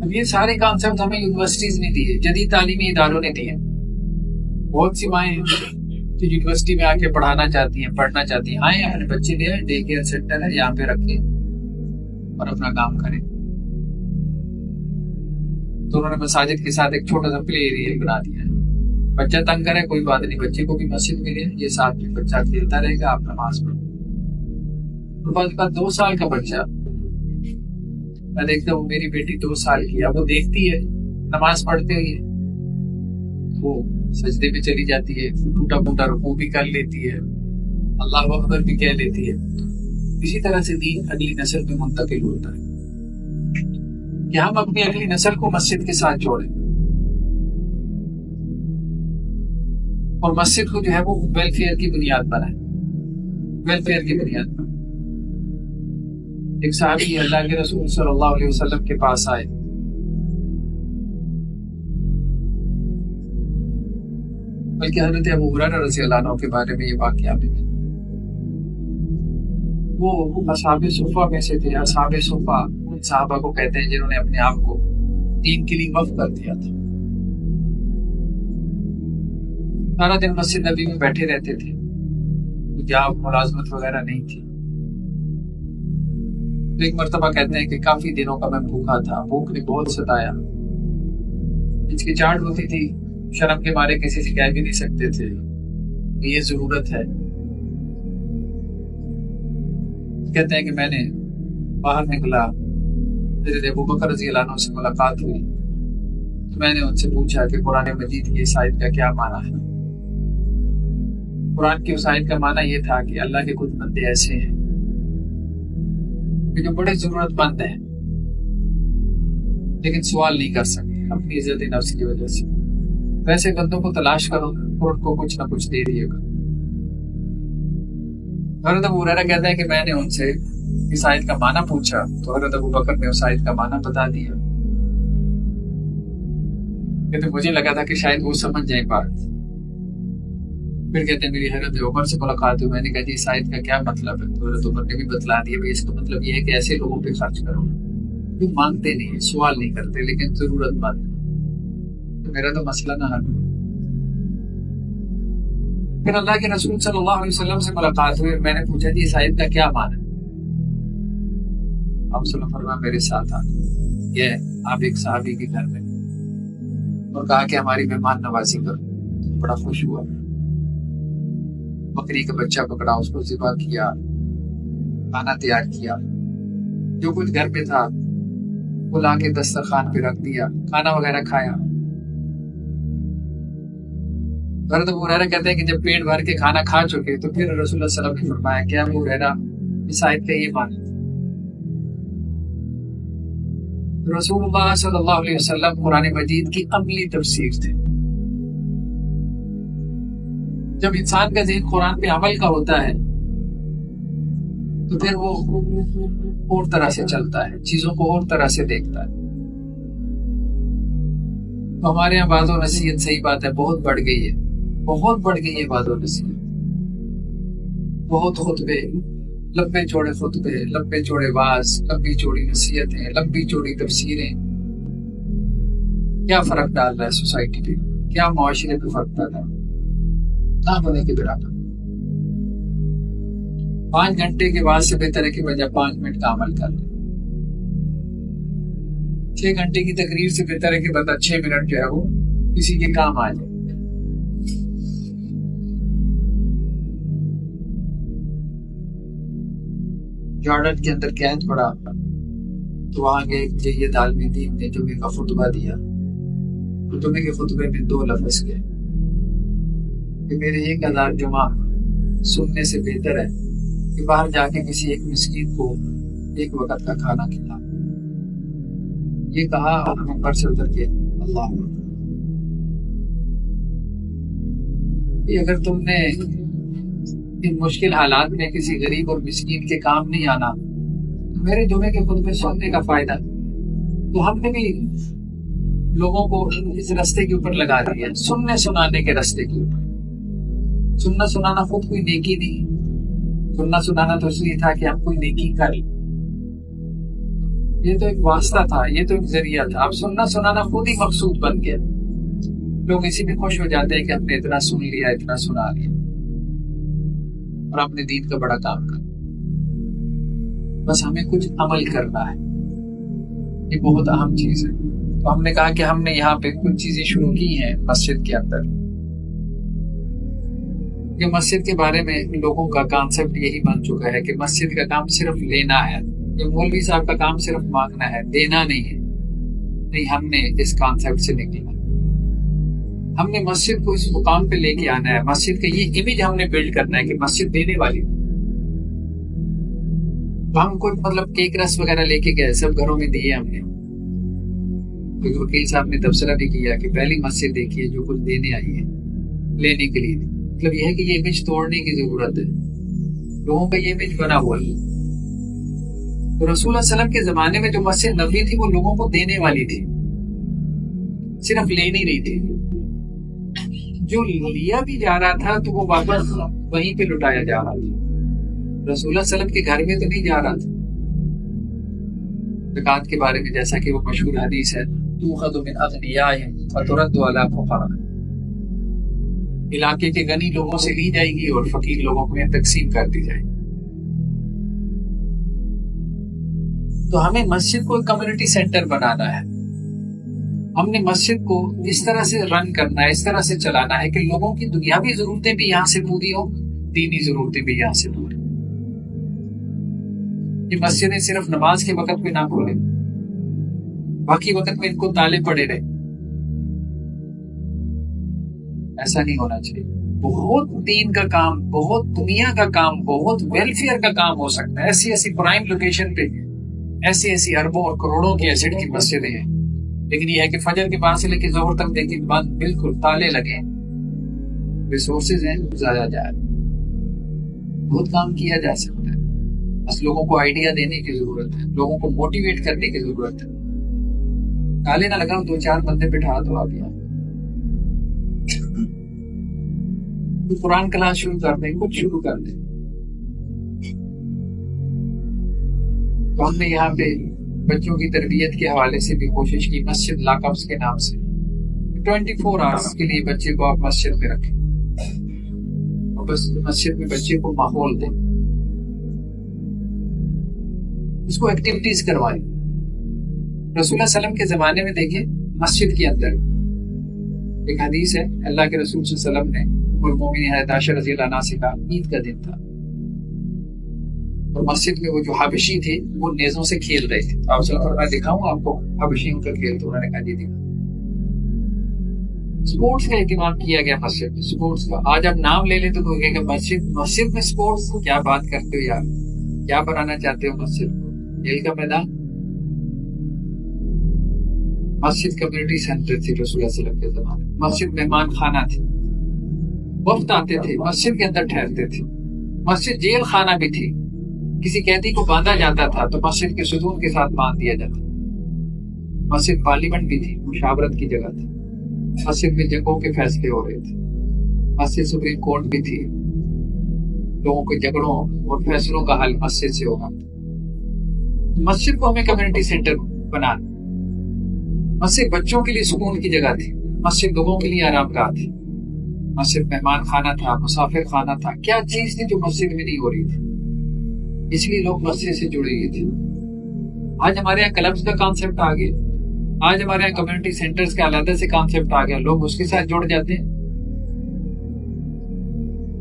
اب یہ سارے کانسیپٹ ہمیں یونیورسٹیز نے دیے, جدید تعلیمی اداروں نے دیے. بہت سی مائیں جو یونیورسٹی میں آ کے پڑھانا چاہتی ہیں, پڑھنا چاہتی ہیں, آئیں اپنے بچے لے آئیں, ڈے کیئر سینٹر ہے یہاں پہ رکھیں اور اپنا کام کریں. تو انہوں نے مساجد کے ساتھ ایک چھوٹا سا پلے ایریا بنا دیا ہے. بچہ تنگ کرے کوئی بات نہیں, بچے کو بھی مسجد ملے, یہ ساتھ میں بچہ کھیلتا رہے گا, آپ نماز پڑھو. بعد 2 سال کا بچہ, میں دیکھتا ہوں میری بیٹی 2 سال کی ہے, وہ دیکھتی ہے نماز پڑھتے ہوئے وہ سجدے پہ چلی جاتی ہے, ٹوٹا پھوٹا رکوع بھی کر لیتی ہے, اللہ اکبر بھی کہہ لیتی ہے. اسی طرح سے دین اگلی نسل میں منتقل ہوتا ہے کہ ہم اپنی اگلی نسل کو مسجد کے ساتھ جوڑیں, اور مسجد کو جو ہے وہ ویلفیئر کی بنیاد بنائیں, ویلفیئر کی بنیاد پر. ایک صحابی اللہ کے رسول صلی اللہ علیہ وسلم کے پاس آئے, بلکہ حضرت ابو ہریرہ رضی اللہ عنہ کے بارے میں یہ واقعہ بھی ہے. وہ اصحاب صفہ میں سے تھے. اصحاب صفہ ان صحابہ کو کہتے ہیں جنہوں نے اپنے آپ کو دین کے لیے وقف کر دیا تھا. سارا دن مسجد نبی میں بیٹھے رہتے تھے, جاب ملازمت وغیرہ نہیں تھی. تو ایک مرتبہ کہتے ہیں کہ کافی دنوں کا میں بھوکا تھا, بھوک نے بہت ستایا, ہچکچاہٹ ہوتی تھی, شرم کے مارے کسی سے کہہ بھی نہیں سکتے تھے کہ یہ ضرورت ہے. کہتے ہیں کہ میں نے باہر نکلا, حضرت ابو بکر رضی اللہ عنہ سے ملاقات ہوئی, تو میں نے ان سے پوچھا کہ قرآن مجید کی اس آیت کا کیا معنی ہے. قرآن کی اس آیت کا معنی یہ تھا کہ اللہ کے کچھ بندے ایسے ہیں کہ جو بڑے ضرورت مند ہیں لیکن سوال نہیں کر سکتے اپنی عزت نفس کی وجہ سے. ویسے بندوں کو تلاش کرو اور ان کو کچھ نہ کچھ دے دیے گا. حضرت ابو ہریرہ کہتا ہے کہ میں نے ان سے اس آیت کا معنی پوچھا تو حضرت ابو بکر نے اس آیت کا معنی بتا دیا. کہتے مجھے لگا تھا کہ شاید وہ سمجھ جائیں بات. پھر کہتے ہیں میری حضرت عمر سے ملاقات ہوئی, میں نے کہا جی اس آیت کا کیا مطلب ہے, تو حضرت عمر نے بھی بتلا دیا بھائی اس کا مطلب یہ ہے کہ ایسے لوگوں پہ خرچ کرو جو مانگتے نہیں ہیں, سوال نہیں کرتے لیکن ضرورت مند. تو میرا تو مسئلہ نہ حل. پھر اللہ کے رسول صلی اللہ علیہ وسلم سے ملاقات ہوئی, میں نے پوچھا جی اس آیت کا کیا معنی ہے. آپ صلی اللہ علیہ وسلم میرے ساتھ آ یہ آپ ایک صحابی کے گھر میں, اور کہا کہ ہماری مہمان نوازی کرو. بڑا خوش ہوا, بکری کا بچہ پکڑا, اس کو ذبح کیا, کھانا تیار کیا, جو کچھ گھر پہ تھا وہ لا کے دسترخوان پہ رکھ دیا, کھانا وغیرہ کھایا. حضرت ابو ہریرہ کہتے ہیں کہ جب پیٹ بھر کے کھانا کھا چکے تو پھر رسول اللہ صلی اللہ علیہ وسلم نے فرمایا کہ ابو ہریرہ اس آیت کا یہ معنی. رسول اللہ صلی اللہ علیہ وسلم قرآن مجید کی عملی تفسیر تھے. جب انسان کا ذہن قرآن پہ عمل کا ہوتا ہے تو پھر وہ اور طرح سے چلتا ہے, چیزوں کو اور طرح سے دیکھتا ہے. تو ہمارے یہاں بات و نصیحت, صحیح بات ہے, بہت بڑھ گئی ہے, بہت بڑھ گئی ہے بات و نصیحت. بہت خطبے, لمبے چوڑے خطبے, لمبے چوڑے واز, لمبی چوڑی نصیحتیں, لمبی چوڑی تفسیریں. کیا فرق ڈال رہا ہے سوسائٹی پہ, کیا معاشرے پہ فرق ڈال رہا ہے؟ نہ ہونے کے برابر. 5 گھنٹے کے بعد سے بہتر ہے کہ بجائے 5 منٹ کا عمل کر لیں. 6 گھنٹے کی تقریر سے بہتر ہے کہ بندہ 6 منٹ جو ہے وہ کسی کے کام آ جائے. جارڈن کے اندر قید پڑا تو وہاں کے جیت عالم دین نے جمعے کا خطبہ دیا. جمعے کے خطبے میں 2 لفظ گئے کہ میرے 1000 جمعہ سننے سے بہتر ہے کہ باہر جا کے کسی ایک مسکین کو ایک وقت کا کھانا کھلا. یہ کہا منبر سے اتر کے اللہ. اگر تم نے ان مشکل حالات میں کسی غریب اور مسکین کے کام نہیں آنا تو میرے جمعے کے خطبے سننے کا فائدہ. تو ہم نے بھی لوگوں کو اس راستے کے اوپر لگا دیا, سننے سنانے کے راستے کے اوپر. سننا سنانا خود کوئی نیکی نہیں, سننا سنانا تو اس لیے تھا کہ ہم کوئی نیکی کر لیں. یہ تو ایک واسطہ تھا, یہ تو ایک ذریعہ تھا. اب سننا سنانا خود ہی مقصود بن گیا. لوگ اسی میں خوش ہو جاتے ہیں کہ ہم نے اتنا سن لیا, اتنا سنا لیا, اور اپنے دین کا بڑا کام کر. بس ہمیں کچھ عمل کرنا ہے, یہ بہت اہم چیز ہے. تو ہم نے کہا کہ ہم نے یہاں پہ کچھ چیزیں شروع کی ہیں مسجد کے اندر. کہ مسجد کے بارے میں لوگوں کا کانسیپٹ یہی بن چکا ہے کہ مسجد کا کام صرف لینا ہے, یہ مولوی صاحب کا کام صرف مانگنا ہے, دینا نہیں ہے. نہیں, ہم نے اس کانسیپٹ سے نکلا. ہم نے مسجد کو اس مقام پہ لے کے آنا ہے. مسجد کا یہ امیج ہم نے بلڈ کرنا ہے کہ مسجد دینے والی. تو ہم کوئی مطلب کیک رس وغیرہ لے کے گئے, سب گھروں میں دیے ہم نے. کیونکہ وکیل صاحب نے تبصرہ بھی کیا کہ پہلی مسجد دیکھیے جو کچھ دینے آئی ہے, لینے کے لیے. مطلب یہ ہے کہ یہ امیج توڑنے کی ضرورت ہے. لوگوں کا یہ امیج بنا ہوا ہے. تو رسول اللہ علیہ وسلم کے زمانے میں جو مسجد نبوی تھی وہ لوگوں کو دینے والی تھی, صرف لینی نہیں تھی. جو لیا بھی جا رہا تھا تو وہ واپس وہیں پہ لٹایا جا رہا تھا. رسول اللہ علیہ وسلم کے گھر میں تو نہیں جا رہا تھا. زکات کے بارے میں جیسا کہ وہ مشہور حدیث ہے, تؤخذ من اغنیائہم فترد علی فقراء, علاقے کے غنی لوگوں سے لی جائے گی اور فقیر لوگوں کو تقسیم کر دی جائے گی. تو ہمیں مسجد کو ایک کمیونٹی سینٹر بنانا ہے. ہم نے مسجد کو اس طرح سے رن کرنا ہے, اس طرح سے چلانا ہے کہ لوگوں کی دنیاوی ضرورتیں بھی یہاں سے پوری ہوں, دینی ضرورتیں بھی یہاں سے پوری. یہ مسجدیں صرف نماز کے وقت پہ نہ کھولیں, باقی وقت میں ان کو تالے پڑے رہے. ایسا نہیں ہونا چاہیے. بہت دین کا کام, بہت دنیا کا کام, بہت ویلفیئر کا کام ہو سکتا ہے. ایسی ایسی پرائم لوکیشن پہ ایسی اربوں اور کروڑوں کی ایسٹ کی مسجدیں ہیں, لیکن یہ ہے کہ فجر کے بعد سے لے کے ظہر تک دیکھیں بند, بالکل تالے لگے, ریسورسز ہیں ضائع جا رہے. بہت کام کیا جا سکتا ہے. بس لوگوں کو آئیڈیا دینے کی ضرورت ہے, لوگوں کو موٹیویٹ کرنے کی ضرورت ہے. تالے نہ لگاؤ, 2-4 بندے بٹھا دو آپ یہاں, قرآن کلاس شروع کر دیں, کچھ شروع کر دیں. تو ہم نے یہاں پہ بچوں کی تربیت کے حوالے سے بھی کوشش کی. مسجد لاکپس کے نام سے 24 آورس کے لیے بچے کو آپ مسجد میں رکھیں, اور بس مسجد میں بچے کو ماحول دیں, اس کو ایکٹیویٹیز کروائیں. رسول اللہ علیہ وسلم کے زمانے میں دیکھیں مسجد کے اندر ایک حدیث ہے, اللہ کے رسول صلی اللہ علیہ وسلم نے المومنین حضرت عائشہ رضی اللہ عنہا سے کہا, عید کا دن تھا اور مسجد میں وہ جو حبشی تھے وہ نیزوں سے کھیل رہے تھے. آپ صلی اللہ علیہ وسلم, میں دکھاؤں آپ کو حبشیوں کا کھیل؟ تو انہوں نے کہا جی دکھا. سپورٹس کا اہتمام کیا گیا مسجد میں, سپورٹس کا. آج آپ نام لے لیں تو کہے گا مسجد میں سپورٹس, کیا بات کرتے ہو یار, کیا بنانا چاہتے ہو مسجد کو؟ کھیل کا میدان. مسجد کمیونٹی سینٹر تھی رسول اللہ صلی اللہ علیہ وسلم کے زمانے. مسجد مہمان خانہ تھی, وفد آتے تھے, مسجد کے اندر ٹھہرتے تھے. مسجد جیل خانہ بھی تھی. کسی قیدی کو باندھا جاتا تھا تو مسجد کے ستون کے ساتھ باندھ دیا جاتا. مسجد پارلیمنٹ بھی تھی, مشاورت کی جگہ تھی. مسجد میں جنگوں کے فیصلے ہو رہے تھے. مسجد سپریم کورٹ بھی تھی, لوگوں کے جھگڑوں اور فیصلوں کا حل مسجد سے ہوگا. مسجد کو ہمیں کمیونٹی سینٹر بنانا. مسجد بچوں کے لیے سکون کی جگہ تھی, مسجد لوگوں کے لیے آرام گاہ تھی. مسجد مہمان خانہ تھا, مسافر خانہ تھا. کیا چیز تھی جو مسجد میں نہیں ہو رہی تھی, اس لیے لوگ مسجد سے جڑے ہوئے تھے. آج ہمارے یہاں کلبس کا کانسیپٹ آ گیا, آج ہمارے یہاں کمیونٹی سینٹرز کا علیحدہ سے کانسیپٹ آ گیا, لوگ اس کے ساتھ جڑ جاتے ہیں.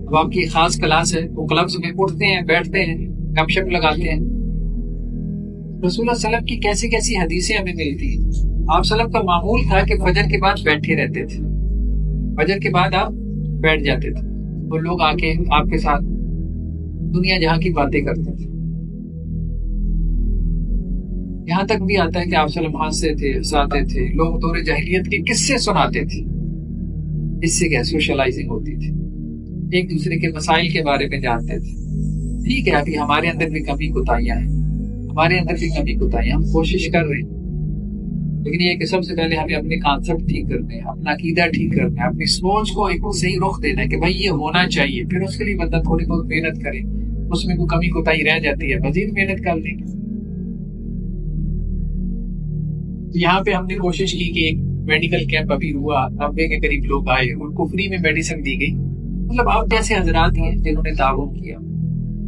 اب آپ کی خاص کلاس ہے, وہ کلبس میں اٹھتے ہیں, بیٹھتے ہیں, گپ شپ لگاتے ہیں. رسول اللہ صلی اللہ علیہ وسلم کی کیسی کیسی حدیثیں ہمیں ملتی ہیں. آپ صلی اللہ علیہ وسلم کا معمول تھا کہ فجر کے بعد بیٹھے رہتے تھے, فجر کے بعد آپ بیٹھ جاتے تھے, اور لوگ آ کے آپ کے ساتھ دنیا جہاں کی باتیں کرتے تھے. یہاں تک بھی آتا ہے کہ آپ صلی اللہ علیہ وسلم ہنستے تھے, ہنساتے تھے, لوگ دور جاہلیت کے قصے سناتے تھے. اس سے کیا سوشلائزنگ ہوتی تھی, ایک دوسرے کے مسائل کے بارے میں جانتے تھے. ٹھیک ہے, ابھی ہمارے اندر بھی کمی کوتاہیاں ہیں, ہمارے اندر بھی کمی کوتاہیاں, ہم کوشش کر رہے ہیں. لیکن یہ کہ سب سے پہلے ہمیں اپنے کانسیپٹ ٹھیک کرنے ہیں, اپنا عقیدہ ٹھیک کرنا ہے, اپنی سوچ کو ایک صحیح رخ دینا ہے کہ بھائی یہ ہونا چاہیے. پھر اس کے لیے بندہ تھوڑی بہت محنت کرے, اس میں کوئی کمی کوتاہی رہ جاتی ہے, مزید محنت کر لیں گے. یہاں پہ ہم نے کوشش کی کہ ایک میڈیکل کیمپ ابھی ہوا, 90 کے قریب لوگ آئے, ان کو فری میں میڈیسن دی گئی. مطلب آپ جیسے حضرات ہیں جنہوں نے تعاون کیا,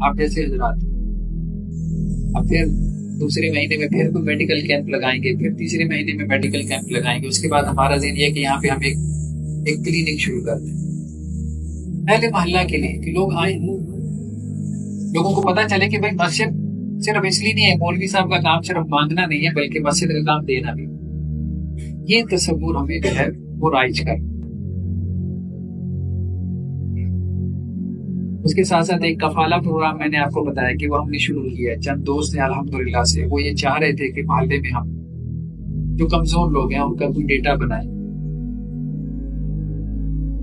آپ جیسے حضرات. اب پھر دوسرے مہینے میں پھر کوئی میڈیکل کیمپ لگائیں گے, پھر تیسرے مہینے میں میڈیکل کیمپ لگائیں گے. اس کے بعد ہمارا ذہن یہ ہے کہ یہاں پہ ہم ایک کلینک شروع کر دیں پہلے محلہ کے لیے, کہ لوگ آئیں, لوگوں کو پتہ چلے کہ بھائی مسجد صرف اس لیے نہیں ہے, مولوی صاحب کا کام صرف باندھنا نہیں ہے بلکہ مسجد کا کام دینا بھی. یہ تصور ہمیں جو ہے وہ رائج کر. اس کے ساتھ ساتھ ایک کفالہ پروگرام میں نے آپ کو بتایا کہ وہ ہم نے شروع کیا ہے. چند دوست ہیں الحمدللہ سے, وہ یہ چاہ رہے تھے کہ محلے میں ہم جو کمزور لوگ ہیں ان کا کوئی ڈیٹا بنائیں,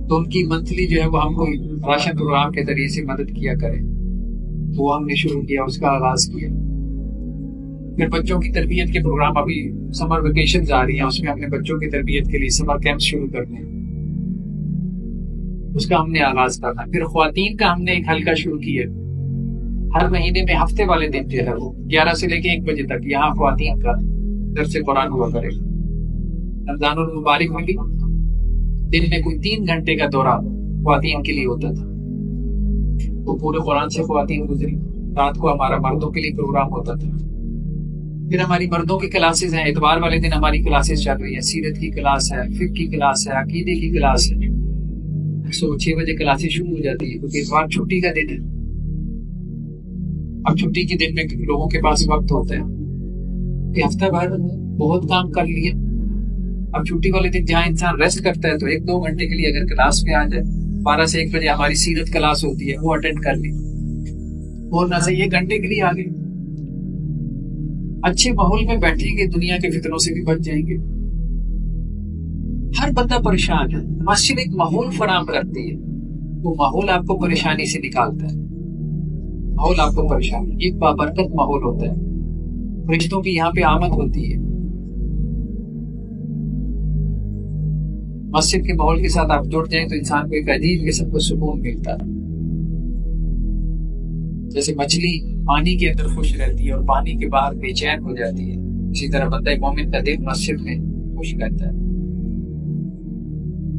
تو ان کی منتھلی جو ہے وہ ہم کو راشن پروگرام کے ذریعے سے مدد کیا کریں. وہ ہم نے شروع کیا, اس کا آغاز کیا. پھر بچوں کی تربیت کے پروگرام, ابھی سمر ویکیشنز آ رہی ہیں, اس میں ہم نے بچوں کی تربیت کے لیے سمر کیمپ شروع کرنے ہیں, اس کا ہم نے آغاز کرنا. پھر خواتین کا ہم نے ایک حلقہ شروع کیا, ہر مہینے میں ہفتے والے دن جو ہے وہ 11 سے لے کے 1 بجے تک یہاں خواتین کا درس قرآن ہوا کرے گا. رمضان المبارک میں بھی دن میں کوئی 3 گھنٹے کا دورہ خواتین کے لیے ہوتا تھا, وہ پورے قرآن سے خواتین گزری. رات کو ہمارا مردوں کے لیے پروگرام ہوتا تھا. پھر ہماری مردوں کی کلاسز ہیں, اتوار والے دن ہماری کلاسز چل رہی ہیں, سیرت کی کلاس ہے, فقہ کی کلاس ہے, عقیدے کی کلاس ہے. 6 بجے کلاسز شروع ہو جاتی ہے کیونکہ اس بار چھٹی کا دن ہے. اب چھٹی کے دن میں لوگوں کے پاس وقت ہوتا ہے کہ ہفتہ بھر بہت کام کر لیے, اب چھٹی والے دن جہاں انسان ریسٹ کرتا ہے تو 1-2 گھنٹے کے لیے اگر کلاس میں آ جائے, 12 سے 1 بجے ہماری سیرت کلاس ہوتی ہے, وہ اٹینڈ کر لی, اور نہ صحیح 1 گھنٹے کے لیے آ گئے. اچھے ماحول میں بیٹھیں گے, دنیا کے فتنوں سے بھی بچ جائیں گے. ہر بندہ پریشان ہے, مسجد ایک ماحول فراہم کرتی ہے, وہ ماحول آپ کو پریشانی سے نکالتا ہے. ماحول آپ کو پریشانی, ایک بابرکت ماحول ہوتا ہے, فرشتوں کی یہاں پہ آمد ہوتی ہے. مسجد کے ماحول کے ساتھ آپ جڑ جائیں تو انسان کو ایک عجیب قسم کو سکون ملتا ہے. جیسے مچھلی پانی کے اندر خوش رہتی ہے اور پانی کے باہر بے چین ہو جاتی ہے, اسی طرح بندہ مومن کا دل مسجد میں خوش رہتا ہے.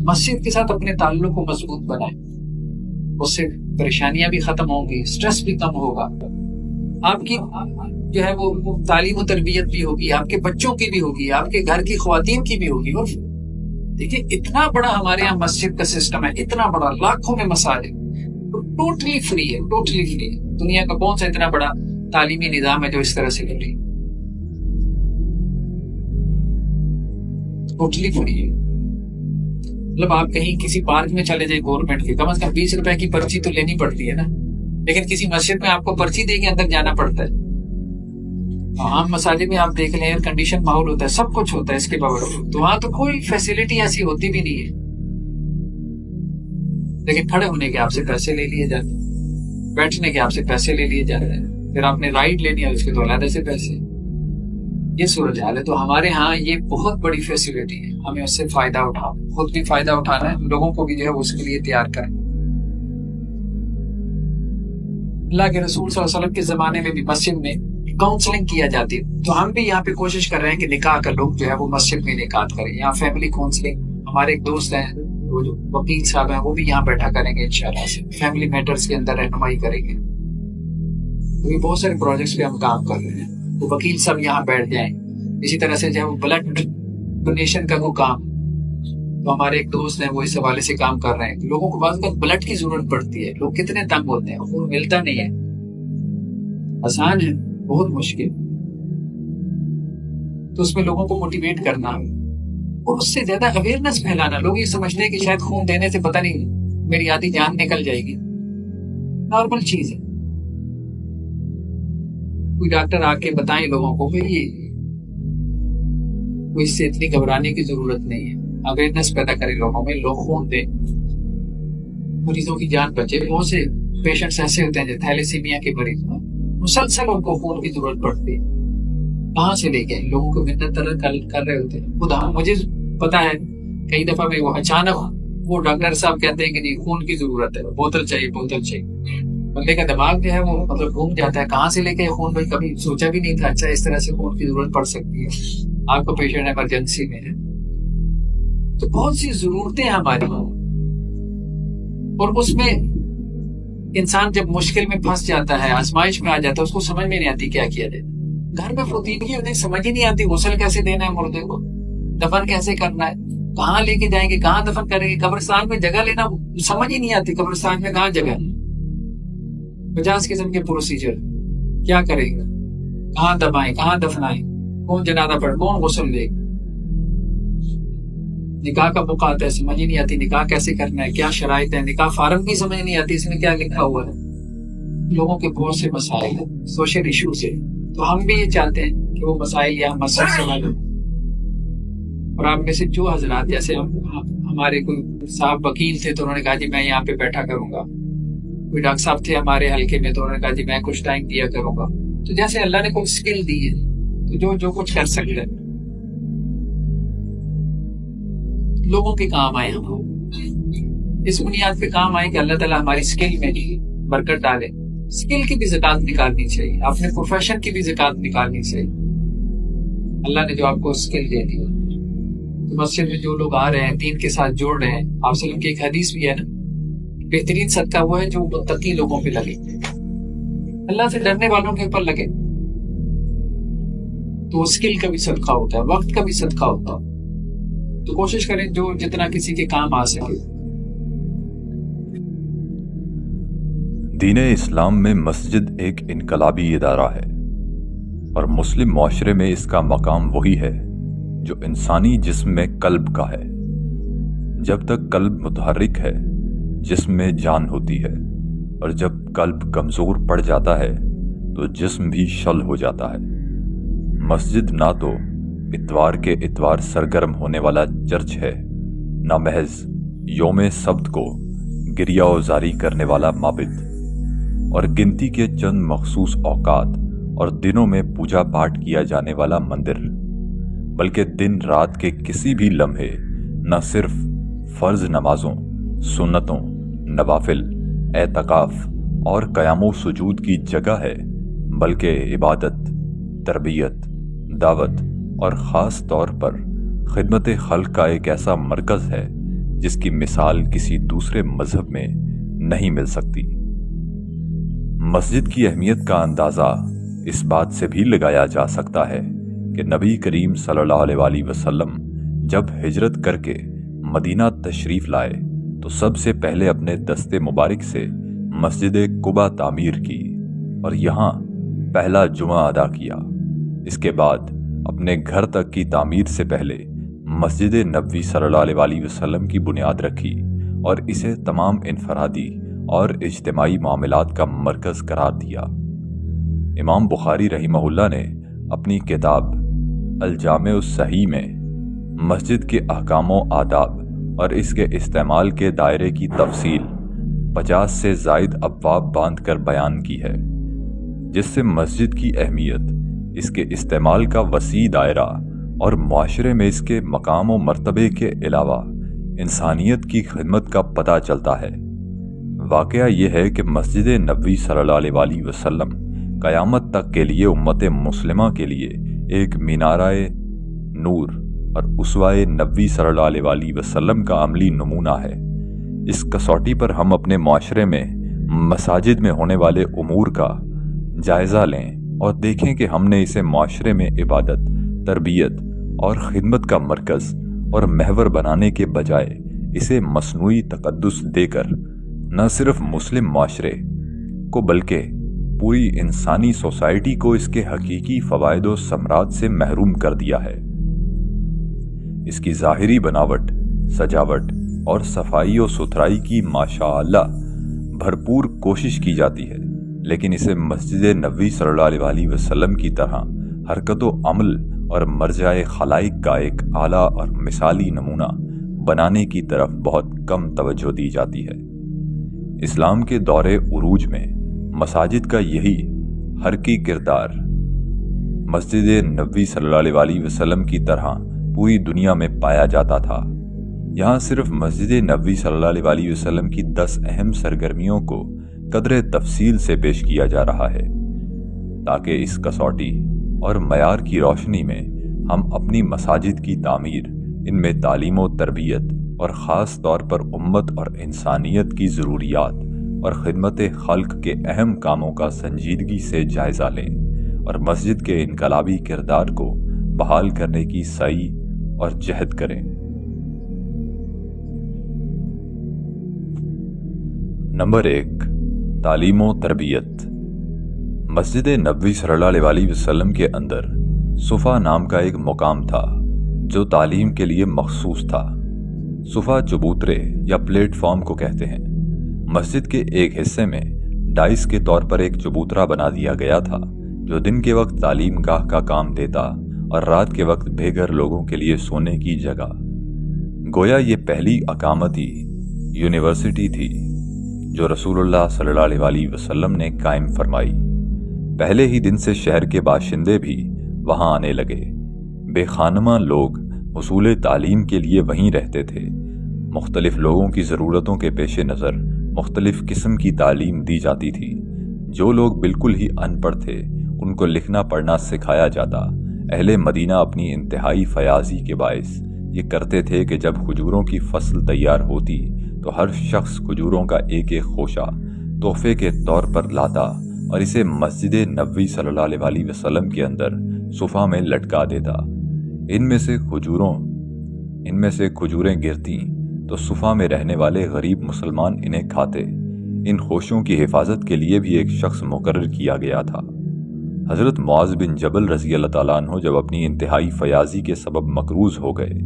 مسجد کے ساتھ اپنے تعلق کو مضبوط بنائیں, اس سے پریشانیاں بھی ختم ہوں گی, سٹریس بھی کم ہوگا, آپ کی جو ہے وہ تعلیم و تربیت بھی ہوگی, آپ کے بچوں کی بھی ہوگی, آپ کے گھر کی خواتین کی بھی ہوگی. اور دیکھیں اتنا بڑا ہمارے یہاں مسجد کا سسٹم ہے, اتنا بڑا, لاکھوں میں مساجد, ٹوٹلی فری ہے, ٹوٹلی فری ہے. دنیا کا کون سا اتنا بڑا تعلیمی نظام ہے جو اس طرح سے فری, ٹوٹلی فری ہے. مطلب آپ کہیں کسی پارک میں چلے جائیں گورنمنٹ کے, کم از کم 20 روپے کی پرچی تو لینی پڑتی ہے نا, لیکن کسی مسجد میں آپ کو پرچی دے کے اندر جانا پڑتا ہے. عام مساجد میں آپ دیکھ لیں ایئر کنڈیشن ماحول ہوتا ہے, سب کچھ ہوتا ہے, اس کے باوجود تو وہاں تو کوئی فیسلٹی ایسی ہوتی بھی نہیں ہے, لیکن کھڑے ہونے کے آپ سے پیسے لے لیے جاتے ہیں, بیٹھنے کے آپ سے پیسے لے لیے جاتے ہیں, پھر آپ نے رائڈ لینی ہے اس کے تو علیحدہ سے پیسے. یہ صورتحال ہے. تو ہمارے ہاں یہ بہت بڑی فیسلٹی ہے, ہمیں اس سے فائدہ اٹھاؤ, خود بھی فائدہ اٹھانا ہے, لوگوں کو بھی جو ہے اس کے لیے تیار کریں. اللہ کے رسول صلی اللہ علیہ وسلم کے زمانے میں بھی مسجد میں کاؤنسلنگ کیا جاتی ہے, تو ہم بھی یہاں پہ کوشش کر رہے ہیں کہ نکاح کا لوگ جو ہے وہ مسجد میں نکاح کریں. یہاں فیملی کاؤنسلنگ, ہمارے ایک دوست ہیں وہ جو وکیل صاحب ہیں, وہ بھی یہاں بیٹھا کریں گے انشاءاللہ سے, فیملی میٹرز کے اندر رہنمائی کریں گے. تو یہ بہت سارے پروجیکٹس پہ ہم کام کر رہے ہیں, تو وکیل صاحب یہاں بیٹھ جائیں. اسی طرح سے جو ہے وہ بلڈ ڈونیشن کا وہ کام, تو ہمارے ایک دوست ہیں وہ اس حوالے سے کام کر رہے ہیں. لوگوں کو بعض اوقات بلڈ کی ضرورت پڑتی ہے, لوگ کتنے تنگ ہوتے ہیں, خون ملتا نہیں ہے. آسان ہے, بہت مشکل. تو اس میں لوگوں کو موٹیویٹ کرنا اور اس سے زیادہ اویئرنیس پھیلانا. لوگ یہ سمجھتے ہیں کہ شاید خون دینے سے پتہ نہیں میری آدھی جان نکل جائے گی, نارمل چیز ہے. کوئی ڈاکٹر آ کے بتائیں لوگوں کو کہ یہ کوئی اس سے اتنی گھبرانے کی ضرورت نہیں ہے. اویئرنیس پیدا کرے لوگوں میں, لوگ خون دیں, مریضوں کی جان بچے. بہت سے پیشنٹس ایسے ہوتے ہیں جو تھیلیسیمیا کے مریض ہیں, مسلسل ان کو خون کی ضرورت پڑتی ہے, کہاں سے لے کے لوگوں کو محنت طرح کر رہے ہوتے ہیں. خدا مجھے پتا ہے کئی دفعہ میں وہ اچانک وہ ڈاکٹر صاحب کہتے ہیں کہ نہیں خون کی ضرورت ہے, بوتل چاہیے, بوتل چاہیے. بندے کا دماغ جو ہے وہ مطلب گھوم جاتا ہے, کہاں سے لے کے خون, بھائی کبھی سوچا بھی نہیں تھا اچھا اس طرح سے خون کی ضرورت پڑ سکتی ہے. آپ کو پیشنٹ ایمرجنسی میں ہے, تو بہت سی ضرورتیں ہماری, اور اس میں انسان جب مشکل میں پھنس جاتا ہے, آزمائش میں آ جاتا ہے, اس کو سمجھ میں نہیں آتی کیا کیا جائے. گھر میں پوتینگی انہیں سمجھ ہی نہیں آتی، غسل کیسے دینا ہے مردے کو، دفن کیسے کرنا ہے، کہاں لے کے جائیں گے، کہاں دفن کریں گے، قبرستان میں جگہ لینا سمجھ ہی نہیں آتی، قبرستان میں کہاں جگہ ہے، 50 قسم کے پروسیجر، کیا کریں گے، کہاں دبائیں، کہاں دفنائیں، کون جنازہ پڑھ، کون غسل دے، نکاح کا موقع آتا ہے سمجھ ہی نہیں آتی نکاح کیسے کرنا ہے، کیا شرائط ہے، نکاح فارم کی سمجھ نہیں آتی اس میں کیا لکھا ہوا ہے، لوگوں کے بہت سے مسائل ہیں، سوشل ایشوز ہے، تو ہم بھی یہ چاہتے ہیں کہ وہ مسائل یہاں مسجد سے حل ہو۔ اور آپ میں سے جو حضرات، جیسے ہمارے کوئی صاحب وکیل تھے تو انہوں نے کہا جی میں یہاں پہ بیٹھا کروں گا، کوئی ڈاکٹر صاحب تھے ہمارے حلقے میں تو انہوں نے کہا جی میں کچھ ٹائم دیا کروں گا، تو جیسے اللہ نے کوئی اسکل دی ہے تو جو کچھ کر سکتے ہیں لوگوں کے کام آئے، ہم اس بنیاد پہ کام آئے کہ اللہ تعالیٰ ہماری اسکل میں برکت ڈالے۔ اسکل کی بھی زکات نکالنی چاہیے، اپنے پروفیشن کی بھی زکات نکالنی چاہیے، اللہ نے جو آپ کو اسکل دے دی۔ تو مسجد میں جو لوگ آ رہے ہیں دین کے ساتھ جوڑ رہے ہیں، آپ وسلم کی ایک حدیث بھی ہے نا، بہترین صدقہ وہ ہے جو متقی لوگوں پہ لگے، اللہ سے ڈرنے والوں کے اوپر لگے، تو اسکل کا بھی صدقہ ہوتا ہے، وقت کا بھی صدقہ ہوتا ہے، تو کوشش کریں جو جتنا کسی کے کام آ سکے۔ دین اسلام میں مسجد ایک انقلابی ادارہ ہے، اور مسلم معاشرے میں اس کا مقام وہی ہے جو انسانی جسم میں قلب کا ہے۔ جب تک قلب متحرک ہے جسم میں جان ہوتی ہے، اور جب قلب کمزور پڑ جاتا ہے تو جسم بھی شل ہو جاتا ہے۔ مسجد نہ تو اتوار کے اتوار سرگرم ہونے والا چرچ ہے، نہ محض یوم سبت کو گریہ وزاری کرنے والا معبد، اور گنتی کے چند مخصوص اوقات اور دنوں میں پوجا پاٹ کیا جانے والا مندر، بلکہ دن رات کے کسی بھی لمحے نہ صرف فرض نمازوں، سنتوں، نوافل، اعتکاف اور قیام و سجود کی جگہ ہے، بلکہ عبادت، تربیت، دعوت اور خاص طور پر خدمت خلق کا ایک ایسا مرکز ہے جس کی مثال کسی دوسرے مذہب میں نہیں مل سکتی۔ مسجد کی اہمیت کا اندازہ اس بات سے بھی لگایا جا سکتا ہے کہ نبی کریم صلی اللہ علیہ وآلہ وسلم جب ہجرت کر کے مدینہ تشریف لائے تو سب سے پہلے اپنے دست مبارک سے مسجد قباء تعمیر کی اور یہاں پہلا جمعہ ادا کیا۔ اس کے بعد اپنے گھر تک کی تعمیر سے پہلے مسجد نبوی صلی اللہ علیہ وآلہ وسلم کی بنیاد رکھی اور اسے تمام انفرادی اور اجتماعی معاملات کا مرکز قرار دیا۔ امام بخاری رحمہ اللہ نے اپنی کتاب الجامع الصحیح میں مسجد کے احکام و آداب اور اس کے استعمال کے دائرے کی تفصیل 50 سے زائد ابواب باندھ کر بیان کی ہے، جس سے مسجد کی اہمیت، اس کے استعمال کا وسیع دائرہ اور معاشرے میں اس کے مقام و مرتبے کے علاوہ انسانیت کی خدمت کا پتہ چلتا ہے۔ واقعہ یہ ہے کہ مسجد نبوی صلی اللہ علیہ وآلہ وسلم قیامت تک کے لیے امت مسلمہ کے لیے ایک مینارہ نور اور اسوہ نبوی صلی اللہ علیہ وآلہ وسلم کا عملی نمونہ ہے۔ اس کسوٹی پر ہم اپنے معاشرے میں مساجد میں ہونے والے امور کا جائزہ لیں اور دیکھیں کہ ہم نے اسے معاشرے میں عبادت، تربیت اور خدمت کا مرکز اور محور بنانے کے بجائے اسے مصنوعی تقدس دے کر نہ صرف مسلم معاشرے کو بلکہ پوری انسانی سوسائٹی کو اس کے حقیقی فوائد و ثمرات سے محروم کر دیا ہے۔ اس کی ظاہری بناوٹ، سجاوٹ اور صفائی و ستھرائی کی ماشاءاللہ بھرپور کوشش کی جاتی ہے، لیکن اسے مسجد نبوی صلی اللہ علیہ وآلہ وسلم کی طرح حرکت و عمل اور مرجع خلائق کا ایک اعلیٰ اور مثالی نمونہ بنانے کی طرف بہت کم توجہ دی جاتی ہے۔ اسلام کے دور عروج میں مساجد کا یہی حرکی کردار مسجد نبوی صلی اللہ علیہ وآلہ وسلم کی طرح پوری دنیا میں پایا جاتا تھا۔ یہاں صرف مسجد نبوی صلی اللہ علیہ وآلہ وسلم کی 10 اہم سرگرمیوں کو قدر تفصیل سے پیش کیا جا رہا ہے، تاکہ اس کسوٹی اور معیار کی روشنی میں ہم اپنی مساجد کی تعمیر، ان میں تعلیم و تربیت اور خاص طور پر امت اور انسانیت کی ضروریات اور خدمت خلق کے اہم کاموں کا سنجیدگی سے جائزہ لیں اور مسجد کے انقلابی کردار کو بحال کرنے کی سعی اور جہد کریں۔ نمبر 1، تعلیم و تربیت۔ مسجد نبوی صلی اللہ علیہ وسلم کے اندر صفہ نام کا ایک مقام تھا جو تعلیم کے لیے مخصوص تھا۔ صفہ چبوترے یا پلیٹ فارم کو کہتے ہیں۔ مسجد کے ایک حصے میں ڈائس کے طور پر ایک چبوترا بنا دیا گیا تھا جو دن کے وقت تعلیم گاہ کا کام دیتا اور رات کے وقت بے گھر لوگوں کے لیے سونے کی جگہ۔ گویا یہ پہلی اقامتی یونیورسٹی تھی جو رسول اللہ صلی اللہ علیہ وسلم نے قائم فرمائی۔ پہلے ہی دن سے شہر کے باشندے بھی وہاں آنے لگے۔ بے خانمہ لوگ حصول تعلیم کے لیے وہیں رہتے تھے۔ مختلف لوگوں کی ضرورتوں کے پیش نظر مختلف قسم کی تعلیم دی جاتی تھی۔ جو لوگ بالکل ہی ان پڑھ تھے ان کو لکھنا پڑھنا سکھایا جاتا۔ اہل مدینہ اپنی انتہائی فیاضی کے باعث یہ کرتے تھے کہ جب کھجوروں کی فصل تیار ہوتی تو ہر شخص کھجوروں کا ایک ایک خوشہ تحفے کے طور پر لاتا اور اسے مسجد نبوی صلی اللہ علیہ وسلم کے اندر صفہ میں لٹکا دیتا۔ ان میں سے کھجوریں گرتی تو صفہ میں رہنے والے غریب مسلمان انہیں کھاتے۔ ان خوشوں کی حفاظت کے لیے بھی ایک شخص مقرر کیا گیا تھا۔ حضرت معاذ بن جبل رضی اللہ تعالیٰ عنہ جب اپنی انتہائی فیاضی کے سبب مقروض ہو گئے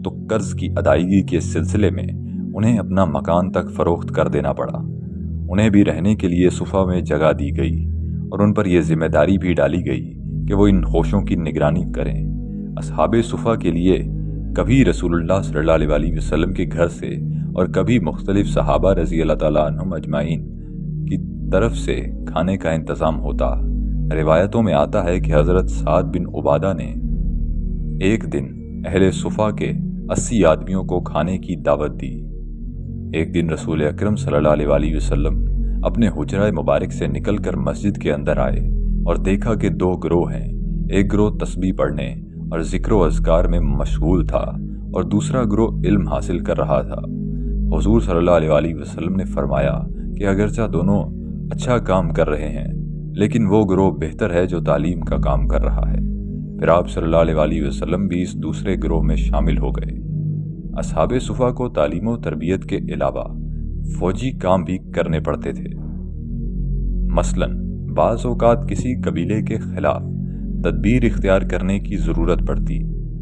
تو قرض کی ادائیگی کے سلسلے میں انہیں اپنا مکان تک فروخت کر دینا پڑا۔ انہیں بھی رہنے کے لیے صفہ میں جگہ دی گئی اور ان پر یہ ذمہ داری بھی ڈالی گئی کہ وہ ان خوشوں کی نگرانی کریں۔ اصحاب صفہ کے لیے کبھی رسول اللہ صلی اللہ علیہ وسلم کے گھر سے اور کبھی مختلف صحابہ رضی اللہ تعالیٰ عنہم اجمعین کی طرف سے کھانے کا انتظام ہوتا۔ روایتوں میں آتا ہے کہ حضرت سعد بن عبادہ نے ایک دن اہل صفہ کے 80 آدمیوں کو کھانے کی دعوت دی۔ ایک دن رسول اکرم صلی اللہ علیہ وسلم اپنے حجرہ مبارک سے نکل کر مسجد کے اندر آئے اور دیکھا کہ 2 گروہ ہیں۔ ایک گروہ تسبیح پڑھنے اور ذکر و اذکار میں مشغول تھا اور دوسرا گروہ علم حاصل کر رہا تھا۔ حضور صلی اللہ علیہ وسلم نے فرمایا کہ اگرچہ دونوں اچھا کام کر رہے ہیں لیکن وہ گروہ بہتر ہے جو تعلیم کا کام کر رہا ہے۔ پھر آپ صلی اللہ علیہ وسلم بھی اس دوسرے گروہ میں شامل ہو گئے۔ اصحاب صفہ کو تعلیم و تربیت کے علاوہ فوجی کام بھی کرنے پڑتے تھے۔ مثلاً بعض اوقات کسی قبیلے کے خلاف تدبیر اختیار کرنے کی ضرورت پڑتی،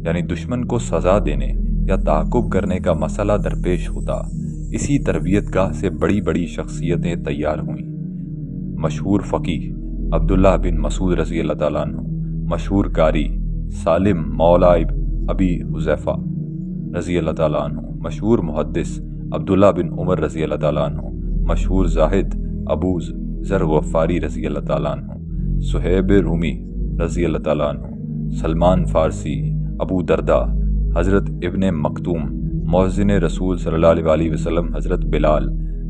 یعنی دشمن کو سزا دینے یا تعاقب کرنے کا مسئلہ درپیش ہوتا۔ اسی تربیت گاہ سے بڑی بڑی شخصیتیں تیار ہوئیں۔ مشہور فقیہ عبداللہ بن مسعود رضی اللہ تعالیٰ عنہ، مشہور قاری سالم مولا ابی حذیفہ رضی اللہ تعالیٰ عنہ، مشہور محدث عبداللہ بن عمر رضی اللہ تعالیٰ عنہ، مشہور زاہد ابو ذر غفاری رضی اللہ تعالیٰ عنہ، صہیب رومی رضی اللہ تعالیٰ عنہ، سلمان فارسی، ابو دردہ، حضرت ابن مکتوم، مؤذن رسول صلی اللہ علیہ وسلم حضرت بلال،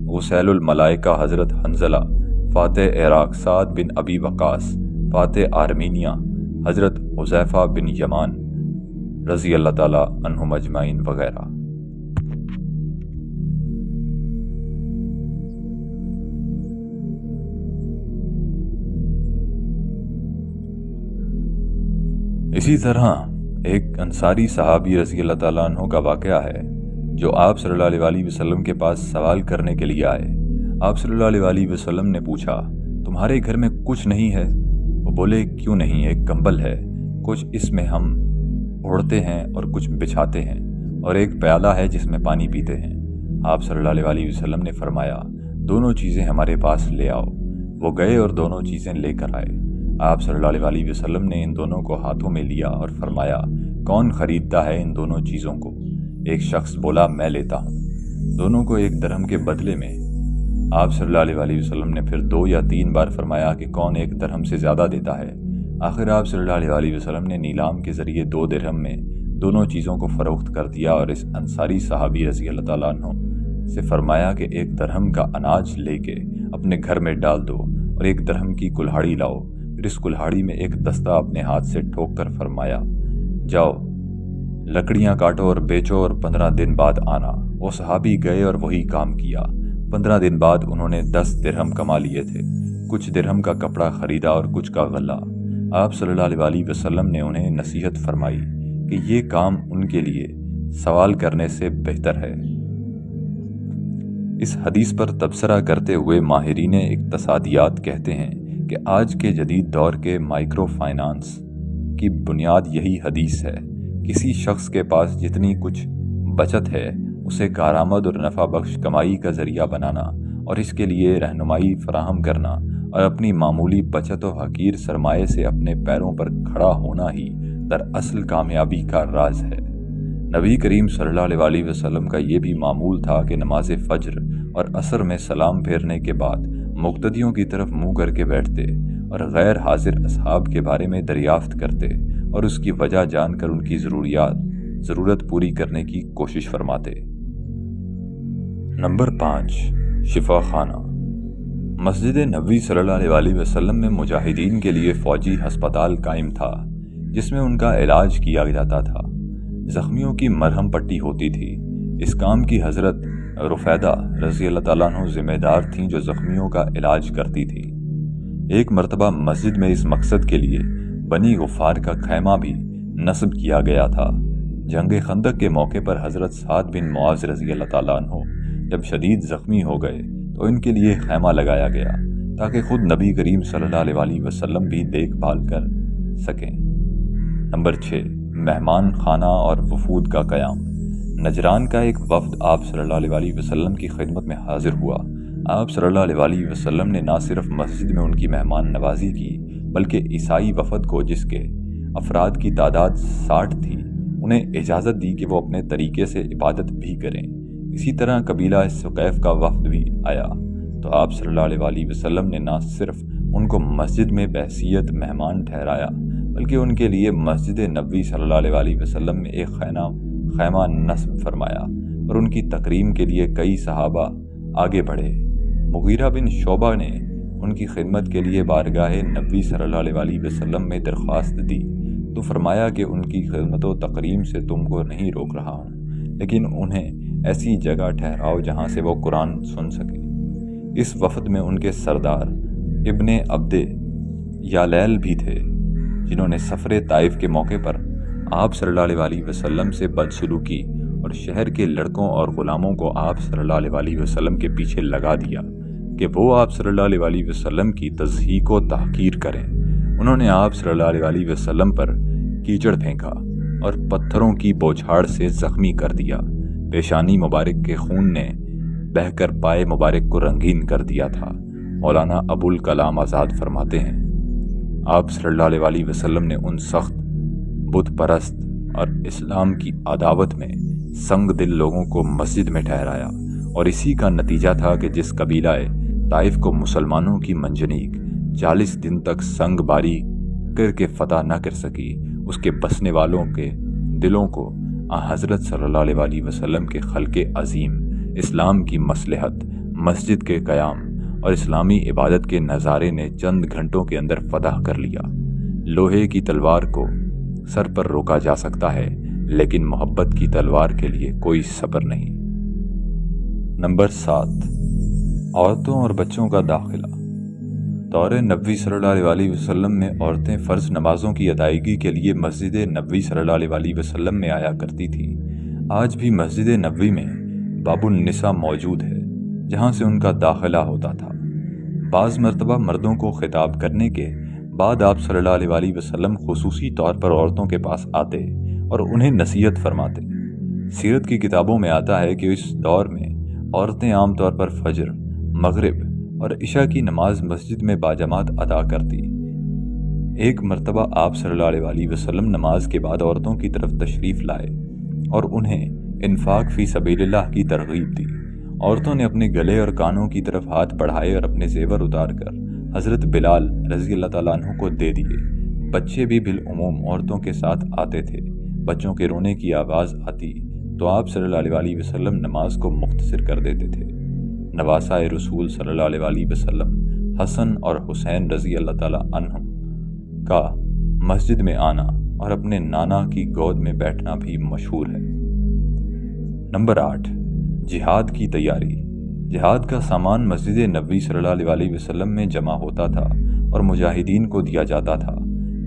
غسیل الملائکہ حضرت حنزلہ، فاتح عراق سعد بن ابی وقاص، فاتح آرمینیا حضرت حذیفہ بن یمان رضی اللہ تعالیٰ عنہم اجمعین وغیرہ۔ اسی طرح ایک انصاری صحابی رضی اللہ تعالیٰ عنہ کا واقعہ ہے جو آپ صلی اللہ علیہ وسلم کے پاس سوال کرنے کے لیے آئے۔ آپ صلی اللہ علیہ وسلم نے پوچھا، تمہارے گھر میں کچھ نہیں ہے؟ وہ بولے، کیوں نہیں، ایک کمبل ہے، کچھ اس میں ہم اوڑھتے ہیں اور کچھ بچھاتے ہیں، اور ایک پیالہ ہے جس میں پانی پیتے ہیں۔ آپ صلی اللہ علیہ وسلم نے فرمایا، دونوں چیزیں ہمارے پاس لے آؤ۔ وہ گئے اور دونوں چیزیں لے کر آئے۔ آپ صلی اللہ علیہ وسلم نے ان دونوں کو ہاتھوں میں لیا اور فرمایا، کون خریدتا ہے ان دونوں چیزوں کو؟ ایک شخص بولا، میں لیتا ہوں۔ دونوں کو 1 درہم کے بدلے میں۔ آپ صلی اللہ علیہ وسلم نے پھر 2 یا 3 بار فرمایا کہ کون 1 درہم سے زیادہ دیتا ہے۔ آخر آپ صلی اللہ علیہ وسلم نے نیلام کے ذریعے 2 درہم میں دونوں چیزوں کو فروخت کر دیا اور اس انصاری صحابی رضی اللہ تعالیٰ عنہ سے فرمایا کہ 1 درہم کا اناج لے کے اپنے گھر میں ڈال دو اور 1 درہم کی کلہاڑی لاؤ۔ پھر اس کلہاڑی میں ایک دستہ اپنے ہاتھ سے ٹھوک کر فرمایا، جاؤ لکڑیاں کاٹو اور بیچو اور 15 دن بعد آنا۔ وہ صحابی گئے اور وہی کام کیا۔ 15 دن بعد انہوں نے 10 درہم کما لیے تھے۔ کچھ درہم کا کپڑا خریدا اور کچھ کا غلہ۔ آپ صلی اللہ علیہ وسلم نے انہیں نصیحت فرمائی کہ یہ کام ان کے لیے سوال کرنے سے بہتر ہے۔ اس حدیث پر تبصرہ کرتے ہوئے ماہرین اقتصادیات کہتے ہیں کہ آج کے جدید دور کے مائکرو فائنانس کی بنیاد یہی حدیث ہے۔ کسی شخص کے پاس جتنی کچھ بچت ہے اسے کارآمد اور نفع بخش کمائی کا ذریعہ بنانا اور اس کے لیے رہنمائی فراہم کرنا اور اپنی معمولی بچت و حقیر سرمایے سے اپنے پیروں پر کھڑا ہونا ہی دراصل کامیابی کا راز ہے۔ نبی کریم صلی اللہ علیہ وسلم کا یہ بھی معمول تھا کہ نماز فجر اور عصر میں سلام پھیرنے کے بعد مقتدیوں کی طرف منہ کر کے بیٹھتے اور غیر حاضر اصحاب کے بارے میں دریافت کرتے اور اس کی وجہ جان کر ان کی ضرورت پوری کرنے کی کوشش فرماتے۔ نمبر 5، شفا خانہ۔ مسجد نبوی صلی اللہ علیہ وسلم میں مجاہدین کے لیے فوجی ہسپتال قائم تھا جس میں ان کا علاج کیا جاتا تھا۔ زخمیوں کی مرہم پٹی ہوتی تھی۔ اس کام کی حضرت رفیدہ رضی اللہ تعالیٰ عنہ ذمہ دار تھیں جو زخمیوں کا علاج کرتی تھی۔ ایک مرتبہ مسجد میں اس مقصد کے لیے بنی غفار کا خیمہ بھی نصب کیا گیا تھا۔ جنگ خندق کے موقع پر حضرت سعد بن معاذ رضی اللہ تعالیٰ عنہ جب شدید زخمی ہو گئے تو ان کے لیے خیمہ لگایا گیا تاکہ خود نبی کریم صلی اللہ علیہ وسلم بھی دیکھ بھال کر سکیں۔ نمبر 6، مہمان خانہ اور وفود کا قیام۔ نجران کا ایک وفد آپ صلی اللہ علیہ وسلم کی خدمت میں حاضر ہوا۔ آپ صلی اللہ علیہ وسلم نے نہ صرف مسجد میں ان کی مہمان نوازی کی بلکہ عیسائی وفد کو، جس کے افراد کی تعداد 60 تھی، انہیں اجازت دی کہ وہ اپنے طریقے سے عبادت بھی کریں۔ اسی طرح قبیلہ ثقیف کا وفد بھی آیا تو آپ صلی اللہ علیہ وسلم نے نہ صرف ان کو مسجد میں بحیثیت مہمان ٹھہرایا بلکہ ان کے لیے مسجد نبوی صلی اللہ علیہ وسلم میں ایک خیمہ نصب فرمایا اور ان کی تکریم کے لیے کئی صحابہ آگے بڑھے۔ مغیرہ بن شعبہ نے ان کی خدمت کے لیے بارگاہ نبوی صلی اللہ علیہ وسلم میں درخواست دی تو فرمایا کہ ان کی خدمت و تکریم سے تم کو نہیں روک رہا ہوں، لیکن انہیں ایسی جگہ ٹھہراؤ جہاں سے وہ قرآن سن سکے۔ اس وفد میں ان کے سردار ابن عبد یالیل بھی تھے جنہوں نے سفر طائف کے موقع پر آپ صلی اللہ علیہ وسلم سے بدسلوکی اور شہر کے لڑکوں اور غلاموں کو آپ صلی اللہ علیہ وسلم کے پیچھے لگا دیا کہ وہ آپ صلی اللہ علیہ وسلم کی تضحیک و تحقیر کریں۔ انہوں نے آپ صلی اللہ علیہ وسلم پر کیچڑ پھینکا اور پتھروں کی بوچھاڑ سے زخمی کر دیا۔ پیشانی مبارک کے خون نے بہہ کر پائے مبارک کو رنگین کر دیا تھا۔ مولانا ابوالکلام آزاد فرماتے ہیں، آپ صلی اللہ علیہ وسلم نے ان سخت بت پرست اور اسلام کی عداوت میں سنگ دل لوگوں کو مسجد میں ٹھہرایا، اور اسی کا نتیجہ تھا کہ جس قبیلہ طائف کو مسلمانوں کی منجنیق 40 دن تک سنگ باری کر کے فتح نہ کر سکی، اس کے بسنے والوں کے دلوں کو حضرت صلی اللہ علیہ وسلم کے خلق عظیم، اسلام کی مصلحت، مسجد کے قیام اور اسلامی عبادت کے نظارے نے چند گھنٹوں کے اندر فتح کر لیا۔ لوہے کی تلوار کو سر پر روکا جا سکتا ہے لیکن محبت کی تلوار کے لیے کوئی صبر نہیں۔ نمبر 7، عورتوں اور بچوں کا داخلہ۔ دور نبوی صلی اللہ علیہ وسلم میں عورتیں فرض نمازوں کی ادائیگی کے لیے مسجد نبوی صلی اللہ علیہ وسلم میں آیا کرتی تھیں۔ آج بھی مسجد نبوی میں باب النساء موجود ہے جہاں سے ان کا داخلہ ہوتا تھا۔ بعض مرتبہ مردوں کو خطاب کرنے کے بعد آپ صلی اللہ علیہ وسلم خصوصی طور پر عورتوں کے پاس آتے اور انہیں نصیحت فرماتے۔ سیرت کی کتابوں میں آتا ہے کہ اس دور میں عورتیں عام طور پر فجر، مغرب اور عشاء کی نماز مسجد میں باجماعت ادا کرتی۔ ایک مرتبہ آپ صلی اللہ علیہ وسلم نماز کے بعد عورتوں کی طرف تشریف لائے اور انہیں انفاق فی سبیل اللہ کی ترغیب دی۔ عورتوں نے اپنے گلے اور کانوں کی طرف ہاتھ بڑھائے اور اپنے زیور اتار کر حضرت بلال رضی اللہ تعالیٰ عنہ کو دے دیے۔ بچے بھی بالعموم عورتوں کے ساتھ آتے تھے۔ بچوں کے رونے کی آواز آتی تو آپ صلی اللہ علیہ وسلم نماز کو مختصر کر دیتے تھے۔ نواسۂ رسول صلی اللہ علیہ وسلم حسن اور حسین رضی اللہ تعالیٰ عنہم کا مسجد میں آنا اور اپنے نانا کی گود میں بیٹھنا بھی مشہور ہے۔ نمبر 8، جہاد کی تیاری۔ جہاد کا سامان مسجد نبوی صلی اللہ علیہ وسلم میں جمع ہوتا تھا اور مجاہدین کو دیا جاتا تھا۔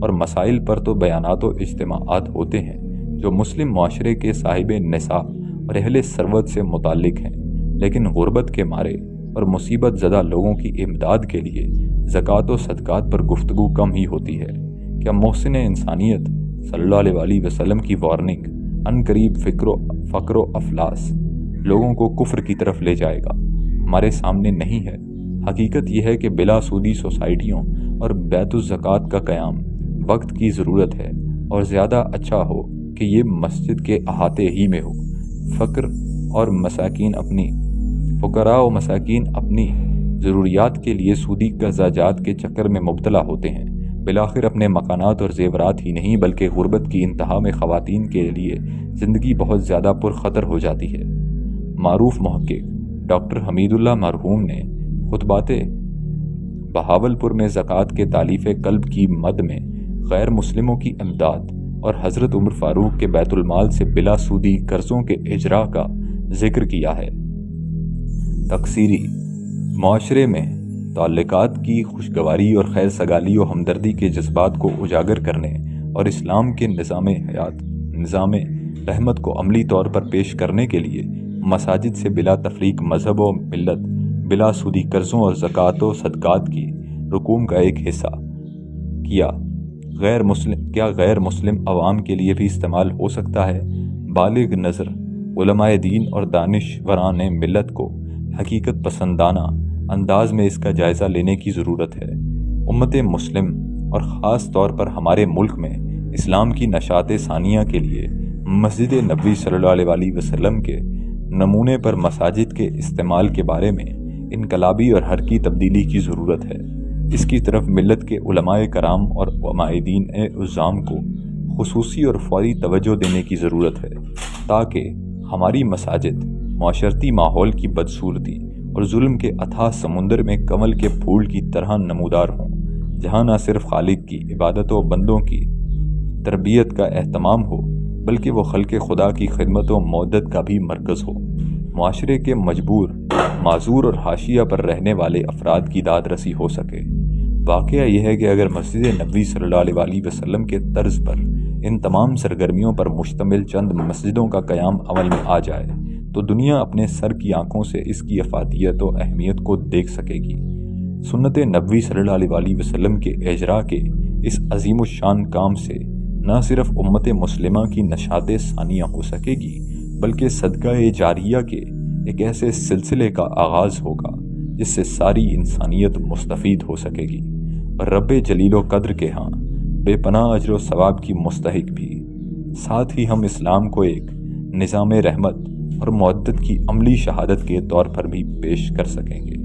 اور مسائل پر تو بیانات و اجتماعات ہوتے ہیں جو مسلم معاشرے کے صاحب نصاب اور اہل ثروت سے متعلق ہیں، لیکن غربت کے مارے اور مصیبت زدہ لوگوں کی امداد کے لیے زکوٰۃ و صدقات پر گفتگو کم ہی ہوتی ہے۔ کیا محسن انسانیت صلی اللہ علیہ وآلہ وسلم کی وارننگ ان قریب فقر و افلاس لوگوں کو کفر کی طرف لے جائے گا ہمارے سامنے نہیں ہے؟ حقیقت یہ ہے کہ بلا سودی سوسائٹیوں اور بیت الزکوٰۃ کا قیام وقت کی ضرورت ہے، اور زیادہ اچھا ہو کہ یہ مسجد کے احاطے ہی میں ہو۔ فقراء و مساکین اپنی ضروریات کے لیے سودی قرضہ جات کے چکر میں مبتلا ہوتے ہیں، بالآخر اپنے مکانات اور زیورات ہی نہیں بلکہ غربت کی انتہا میں خواتین کے لیے زندگی بہت زیادہ پرخطر ہو جاتی ہے۔ معروف محقق ڈاکٹر حمید اللہ مرحوم نے خطبات بہاولپور میں زکوٰۃ کے تالیف قلب کی مد میں غیر مسلموں کی امداد اور حضرت عمر فاروق کے بیت المال سے بلا سودی قرضوں کے اجراء کا ذکر کیا ہے۔ تقصیری معاشرے میں تعلقات کی خوشگواری اور خیر سگالی و ہمدردی کے جذبات کو اجاگر کرنے اور اسلام کے نظام رحمت کو عملی طور پر پیش کرنے کے لیے مساجد سے بلا تفریق مذہب و ملت بلا سودی قرضوں اور زکوٰۃ و صدقات کی رقوم کا ایک حصہ کیا غیر مسلم عوام کے لیے بھی استعمال ہو سکتا ہے؟ بالغ نظر علماء دین اور دانشوران ملت کو حقیقت پسندانہ انداز میں اس کا جائزہ لینے کی ضرورت ہے۔ امت مسلم اور خاص طور پر ہمارے ملک میں اسلام کی نشاط ثانیہ کے لیے مسجد نبوی صلی اللہ علیہ وآلہ وسلم کے نمونے پر مساجد کے استعمال کے بارے میں انقلابی اور حرکی تبدیلی کی ضرورت ہے۔ اس کی طرف ملت کے علماء کرام اور عمائدین عظام کو خصوصی اور فوری توجہ دینے کی ضرورت ہے، تاکہ ہماری مساجد معاشرتی ماحول کی بدصورتی اور ظلم کے اتھاہ سمندر میں کمل کے پھول کی طرح نمودار ہوں، جہاں نہ صرف خالق کی عبادت و بندوں کی تربیت کا اہتمام ہو بلکہ وہ خلق خدا کی خدمت و مودت کا بھی مرکز ہو۔ معاشرے کے مجبور، معذور اور حاشیہ پر رہنے والے افراد کی داد رسی ہو سکے۔ واقعہ یہ ہے کہ اگر مسجد نبوی صلی اللہ علیہ وآلہ وسلم کے طرز پر ان تمام سرگرمیوں پر مشتمل چند مسجدوں کا قیام عمل میں آ جائے تو دنیا اپنے سر کی آنکھوں سے اس کی افادیت و اہمیت کو دیکھ سکے گی۔ سنت نبوی صلی اللہ علیہ وآلہ وسلم کے اجراء کے اس عظیم الشان کام سے نہ صرف امت مسلمہ کی نشاط ثانیہ ہو سکے گی بلکہ صدقہ جاریہ کے ایک ایسے سلسلے کا آغاز ہوگا جس سے ساری انسانیت مستفید ہو سکے گی، اور رب جلیل و قدر کے ہاں بے پناہ اجر و ثواب کی مستحق بھی۔ ساتھ ہی ہم اسلام کو ایک نظام رحمت اور مودت کی عملی شہادت کے طور پر بھی پیش کر سکیں گے۔